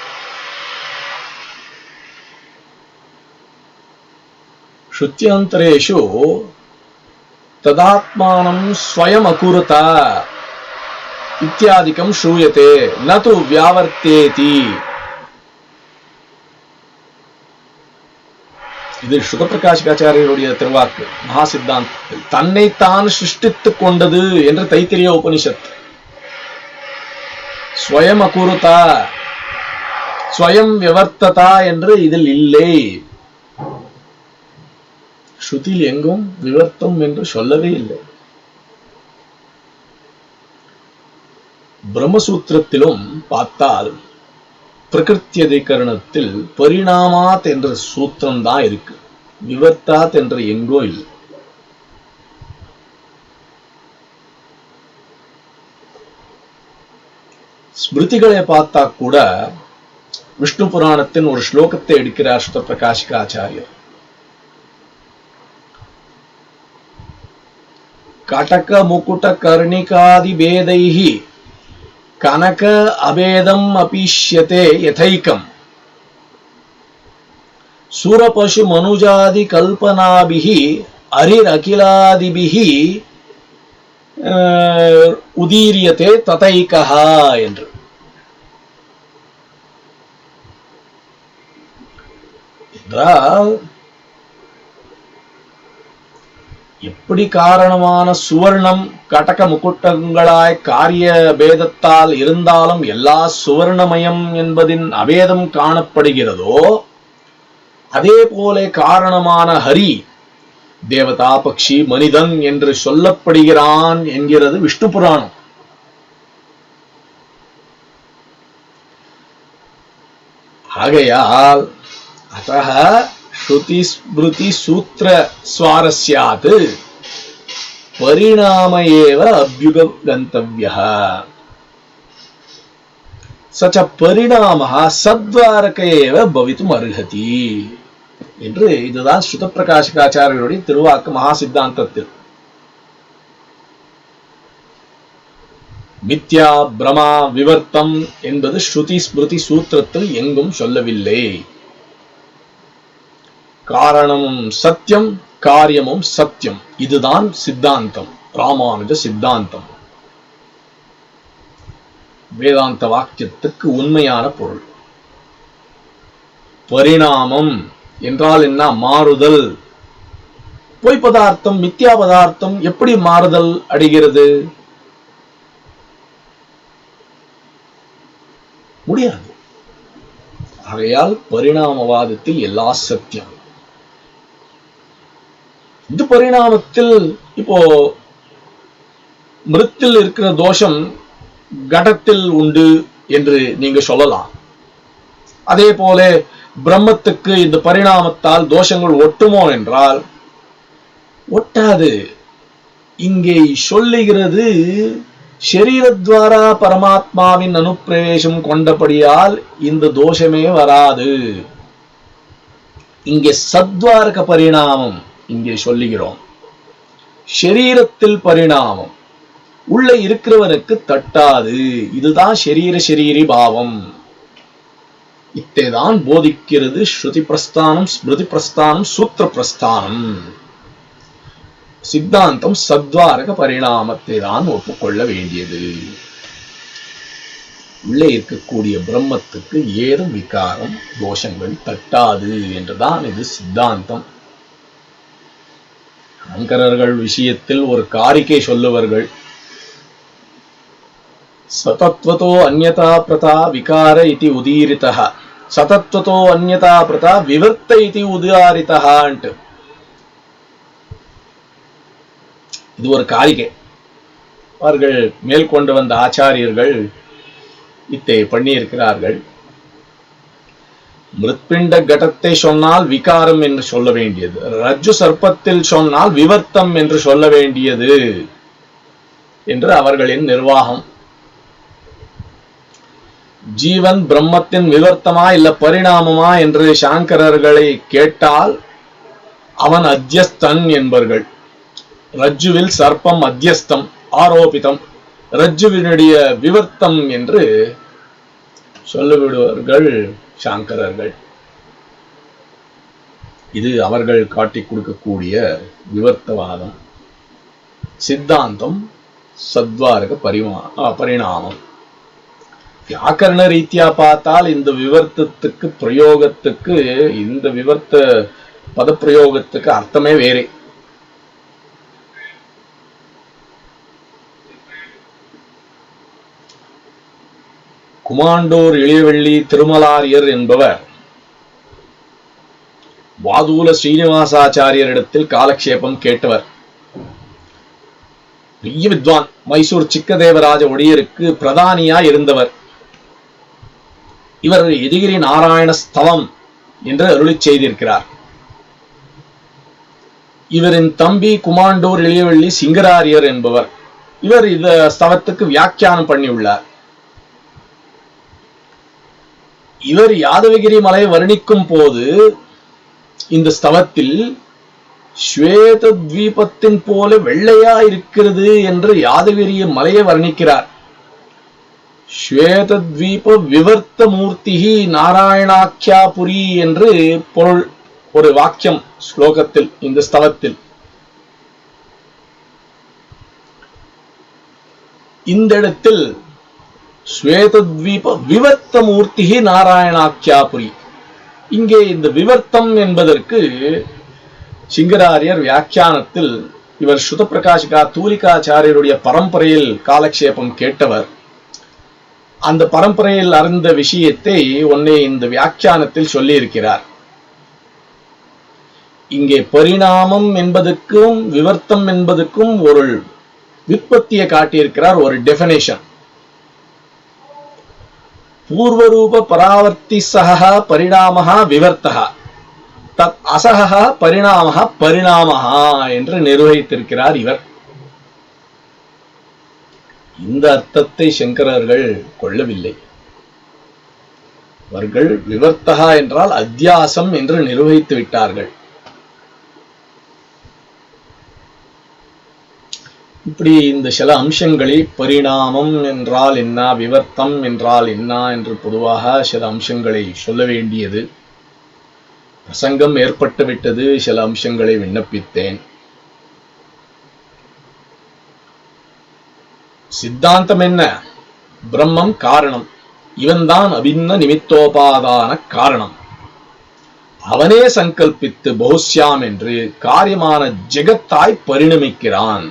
ஸ்ருத்யந்தரேஷு ததாத்மானம் ஸ்வயம் அகுருதா இத்தியாதிகம் ஸ்ரூயதே நது வியாவர்த்தேதி. இது சுத பிரகாசிகாச்சாரியருடைய திருவாக்கு. மகா சித்தாந்தத்தில் தன்னைத்தான் சிருஷ்டித்துக் கொண்டது என்று தைத்திரிய உபனிஷத். ஸ்வயம் அகுருதா ஸ்வயம் விவர்த்ததா என்று இதில் இல்லை. ஸ்ருதியில் எங்கும் விவர்த்தம் என்று சொல்லவே இல்லை. பிரம்மசூத்திரத்திலும் பார்த்தால் பிரகிருத்தியதிகரணத்தில் பரிணாமாத் என்ற சூத்திரம் தான் இருக்கு, விவர்த்தாத் என்ற எங்கோ இல்லை. ஸ்மிருதிகளை பார்த்தா கூட விஷ்ணு புராணத்தின் ஒரு ஸ்லோகத்தை எடுக்கிறார் சுத பிரகாஷிக ஆச்சாரியர். கடக முகுட கர்ணிகாதி பேதைஹி கனக அபேதம் அபிஷ்யதே யதைகம் சூரபசு மனுஜாதி கல்பனாபிஹி அரிர் அகிலாதிபிஹி உதீரியதே ததைகஹா என்று. என்றால் எப்படி காரணமான சுவர்ணம் கடக முக்குட்டங்களாய் காரிய பேதத்தால் இருந்தாலும் எல்லா சுவர்ணமயம் என்பதின் அபேதம் காணப்படுகிறதோ, அதே போல காரணமான ஹரி தேவதா பக்ஷி மனிதன் என்று சொல்லப்படுகிறான் என்கிறது விஷ்ணு புராணம். ஆகையால் அத்தஹ ஸ்ருதி ஸ்மிருதி சூத்திர ஸ்வாரஸ்யாத் பரிணாம ஏவ அப்யுகந்தவ்யः சச்ச பரிணாமः சத்வாரக ஏவ பவித்தும் அர்ஹதி என்று இதுதான் சுத பிரகாஷிகாச்சாரியருடைய திருவாக்கு மகா சித்தாந்தத்தில். மித்யா பிரமா விவர்த்தம் என்பது ஸ்ருதி ஸ்மிருதி சூத்திரத்தில் எங்கும் சொல்லவில்லை. காரணமும் சத்தியம், காரியமும் சத்தியம். இதுதான் சித்தாந்தம், ராமானுஜ சித்தாந்தம், வேதாந்த வாக்கியத்துக்கு உண்மையான பொருள். பரிணாமம் என்றால் என்ன? மாறுதல். பொய் பதார்த்தம், மித்யா பதார்த்தம் எப்படி மாறுதல் அடைகிறது? முடியாது. ஆகையால் பரிணாமவாதத்தில் எல்லா சத்தியம். இந்த பரிணாமத்தில் இப்போ மிருத்தில் இருக்கிற தோஷம் கடத்தில் உண்டு என்று நீங்க சொல்லலாம். அதே போல பிரம்மத்துக்கு இந்த பரிணாமத்தால் தோஷங்கள் ஒட்டுமோ என்றால் ஒட்டாது. இங்கே சொல்லுகிறது ஷரீரத்வாரா பரமாத்மாவின் அனுப்பிரவேசம் கொண்டபடியால் இந்த தோஷமே வராது. இங்கே சத்வாரக பரிணாமம் இங்கே சொல்லுகிறோம். ஷரீரத்தில் பரிணாமம் உள்ள இருக்கிறவனுக்கு தட்டாது. இதுதான் ஷரீரி பாவம். இத்தைதான் போதிக்கிறது ஸ்ருதி பிரஸ்தானம், ஸ்மிருதி பிரஸ்தானம், சூத்திர பிரஸ்தானம். சித்தாந்தம் சத்வாரக பரிணாமத்தை தான் ஒப்புக்கொள்ள வேண்டியது. உள்ளே இருக்கக்கூடிய பிரம்மத்துக்கு ஏதும் விகாரம் தோஷங்கள் தட்டாது என்றுதான் இது சித்தாந்தம். சங்கரர்கள் விஷயத்தில் ஒரு காரிக்கை சொல்லுவார்கள். சதத்வதோ அன்யதா பிரதா விகார இதி உதீரிதஹ சதத்வதோ அன்யதா பிரதா விவர்த்த இதி உதாரிதஹான்ட்டு. இது ஒரு காரிக்கை. அவர்கள் மேற்கொண்டு வந்த ஆச்சாரியர்கள் இத்தை பண்ணியிருக்கிறார்கள். மிருத்பிண்ட கடத்தை சொன்னால் விகாரம் என்று சொல்ல வேண்டியது, ரஜ்ஜு சர்ப்பத்தில் சொன்னால் விவர்த்தம் என்று சொல்ல வேண்டியது என்று அவர்களின் நிர்வாகம். ஜீவன் பிரம்மத்தின் விவர்த்தமா இல்ல பரிணாமமா என்று சாங்கரர்களை கேட்டால் அவன் அத்தியஸ்தன் என்பர்கள். ரஜ்ஜுவில் சர்ப்பம் அத்தியஸ்தம், ஆரோபிதம், ரஜ்ஜுவினுடைய விவர்த்தம் என்று சொல்லிவிடுவார்கள் சாங்கரர்கள். இது அவர்கள் காட்டிக் கொடுக்கக்கூடிய விவர்த்தவாதம். சித்தாந்தம் சத்வாரக பரிணாமம். வியாக்கரண ரீதியா பார்த்தால் இந்த விவர்த்தத்துக்கு பிரயோகத்துக்கு, இந்த விவர்த்த பத பிரயோகத்துக்கு அர்த்தமே வேறே. குமாண்டூர் இளையவள்ளி திருமலாரியர் என்பவர் வாதூல ஸ்ரீனிவாசாச்சாரியரிடத்தில் காலக்ஷேபம் கேட்டவர். பெரிய வித்வான், மைசூர் சிக்கதேவராஜ ஒடியருக்கு பிரதானியா இருந்தவர். இவர் எதிகிரி நாராயண ஸ்தவம் என்று அருளி செய்திருக்கிறார். இவரின் தம்பி குமாண்டூர் இளையவள்ளி சிங்கராரியர் என்பவர். இவர் இந்த ஸ்தவத்துக்கு வியாக்கியானம் பண்ணியுள்ளார். இவர் யாதவகிரி மலை வர்ணிக்கும் போது இந்த ஸ்தவத்தில் ஸ்வேத தீபத்தின் போல வெள்ளையா இருக்கிறது என்று யாதகிரி மலையை வர்ணிக்கிறார். ஸ்வேத தீப விவர்த்த மூர்த்திஹி நாராயணாக்கியாபுரி என்று பொருள் ஒரு வாக்கியம் ஸ்லோகத்தில், இந்த ஸ்தவத்தில். இந்த இடத்தில் ஸ்வேதத்வீப விவர்த்த மூர்த்திஹி நாராயணாக்கியாபுரி. இங்கே இந்த விவர்த்தம் என்பதற்கு சிங்கராரியர் வியாக்கியானத்தில், இவர் சுத பிரகாஷிகா தூலிகாச்சாரியருடைய பரம்பரையில் காலக்ஷேபம் கேட்டவர். அந்த பரம்பரையில் அறிந்த விஷயத்தை ஒன்னே இந்த வியாக்கியானத்தில் சொல்லி இருக்கிறார். இங்கே பரிணாமம் என்பதற்கும் விவர்த்தம் என்பதற்கும் ஒரு விற்பத்தியை காட்டியிருக்கிறார், ஒரு டெபினேஷன். பூர்வரூப பராவர்த்தி சக பரிணாம விவர்த்தக தத் அசக பரிணாம பரிணாம என்று நிர்வகித்திருக்கிறார் இவர். இந்த அர்த்தத்தை சங்கரர்கள் கொள்ளவில்லை. அவர்கள் விவர்த்தகா என்றால் அத்தியாசம் என்று நிர்வகித்து விட்டார்கள். இப்படி இந்த சில அம்சங்களை பரிணாமம் என்றால் என்ன, விவர்த்தம் என்றால் என்ன என்று பொதுவாக சில அம்சங்களை சொல்ல வேண்டியது. பிரசங்கம் ஏற்பட்டு விட்டது, சில அம்சங்களை விண்ணப்பித்தேன். சித்தாந்தம் என்ன? பிரம்மம் காரணம், இவன்தான் அபின்ன நிமித்தோபாதான காரணம். அவனே சங்கல்பித்து பௌஷ்யாம் என்று காரியமான ஜெகத்தாய் பரிணமிக்கிறான்.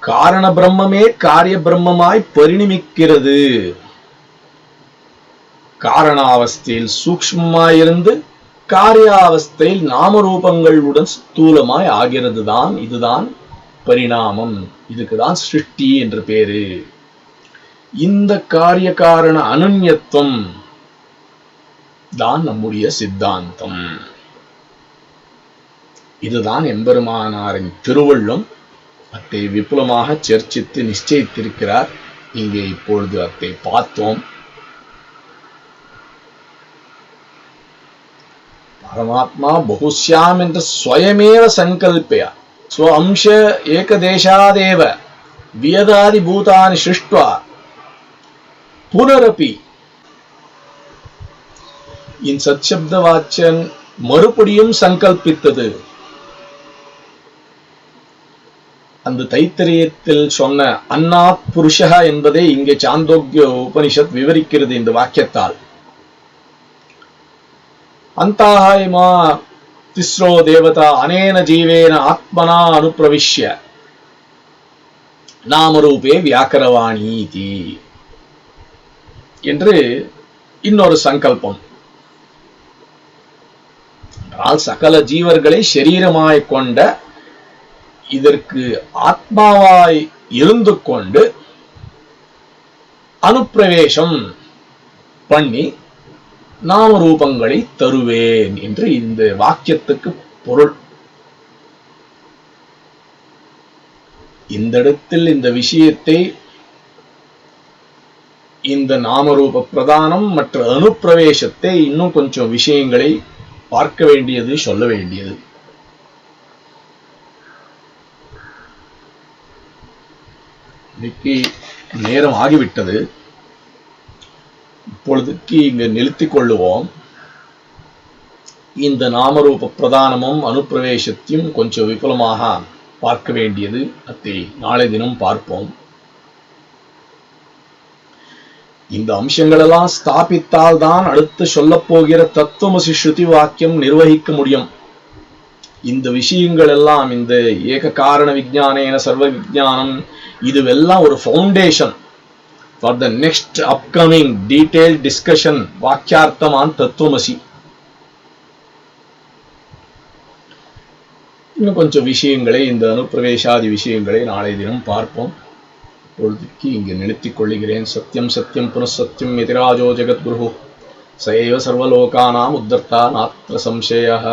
காரண பிரம்மமே காரிய பிரம்மமாய் பரிணமிக்கிறது. காரணாவஸ்தையில் சூக்ஷ்மமாயிருந்து காரியாவஸ்தையில் நாமரூபங்களுடன் ஸ்தூலமாய் ஆகிறது தான். இதுதான் பரிணாமம். இதுக்குதான் சிருஷ்டி என்று பேரு. இந்த காரிய காரண அனன்யத்துவம் தான் நம்முடைய சித்தாந்தம். இதுதான் எம்பெருமானாரின் திருவள்ளும் அதை விபுலமாக சர்ச்சித்து நிச்சயித்திருக்கிறார். இங்கே இப்பொழுது அதை பார்த்தோம். பரமாத்மா பகுஷ்யாம் என்று ஸ்வயமேவ சங்கல்பிய ஸ்வ அம்ச ஏகதேசாதேவ வியதாதி பூதானி சிருஷ்ட்வா புனரப்பி. இந்த சத்சப்த வாச்சன் மறுபடியும் சங்கல்பித்தது. அந்த தைத்திரியத்தில் சொன்ன அன்னாத் புருஷா என்பதை இங்கே சாந்தோக்கிய உபனிஷத் விவரிக்கிறது இந்த வாக்கியத்தால். அந்தாஹாய்மா திஸ்ரோ தேவதா அனேன ஜீவேன ஆத்மனா அனுப்பிரவிஷ்ய நாமரூபே வியாக்கரவாணி என்று இன்னொரு சங்கல்பம். சகல ஜீவர்களை சரீரமாய் கொண்ட இதற்கு ஆத்மாவாய் இருந்து கொண்டு அனுப்பிரவேசம் பண்ணி நாமரூபங்களை தருவேன் என்று இந்த வாக்கியத்துக்கு பொருள். இந்த இடத்தில் இந்த விஷயத்தை, இந்த நாமரூப பிரதானம் மற்ற அனுப்பிரவேசத்தை இன்னும் கொஞ்சம் விஷயங்களை பார்க்க வேண்டியது, சொல்ல வேண்டியது. இன்னைக்கு நேரம் ஆகிவிட்டது. இப்பொழுதுக்கு இங்க நிறுத்திக் கொள்ளுவோம். இந்த நாமரூப பிரதானமும் அனுப்பிரவேசத்தையும் கொஞ்சம் விபுலமாக பார்க்க வேண்டியது. அதை நாளை தினம் பார்ப்போம். இந்த அம்சங்களெல்லாம் ஸ்தாபித்தால் தான் அடுத்து சொல்ல போகிற தத்துவமசி ஸ்ருதி வாக்கியம் நிர்வகிக்க முடியும். இந்த விஷயங்கள் எல்லாம், இந்த ஏக காரண விஞ்ஞானேன சர்வ விஞ்ஞானம், இதுவெல்லாம் ஒரு foundation for the next upcoming detail discussion வாக்கியார்த்தம் ஆன் தத்துவமசி. இன்னும் கொஞ்சம் விஷயங்களை, இந்த அனுப்பிரவேசாதி விஷயங்களை நாளை தினம் பார்ப்போம். இப்பொழுதுக்கு இங்கு நிறுத்திக் கொள்கிறேன். சத்யம் சத்யம் புனഃசத்யம் எதிராஜோ ஜெகத்குரு சயைவ சர்வலோகானாம் உத்தர்த்தா நாத்ர சம்சயः.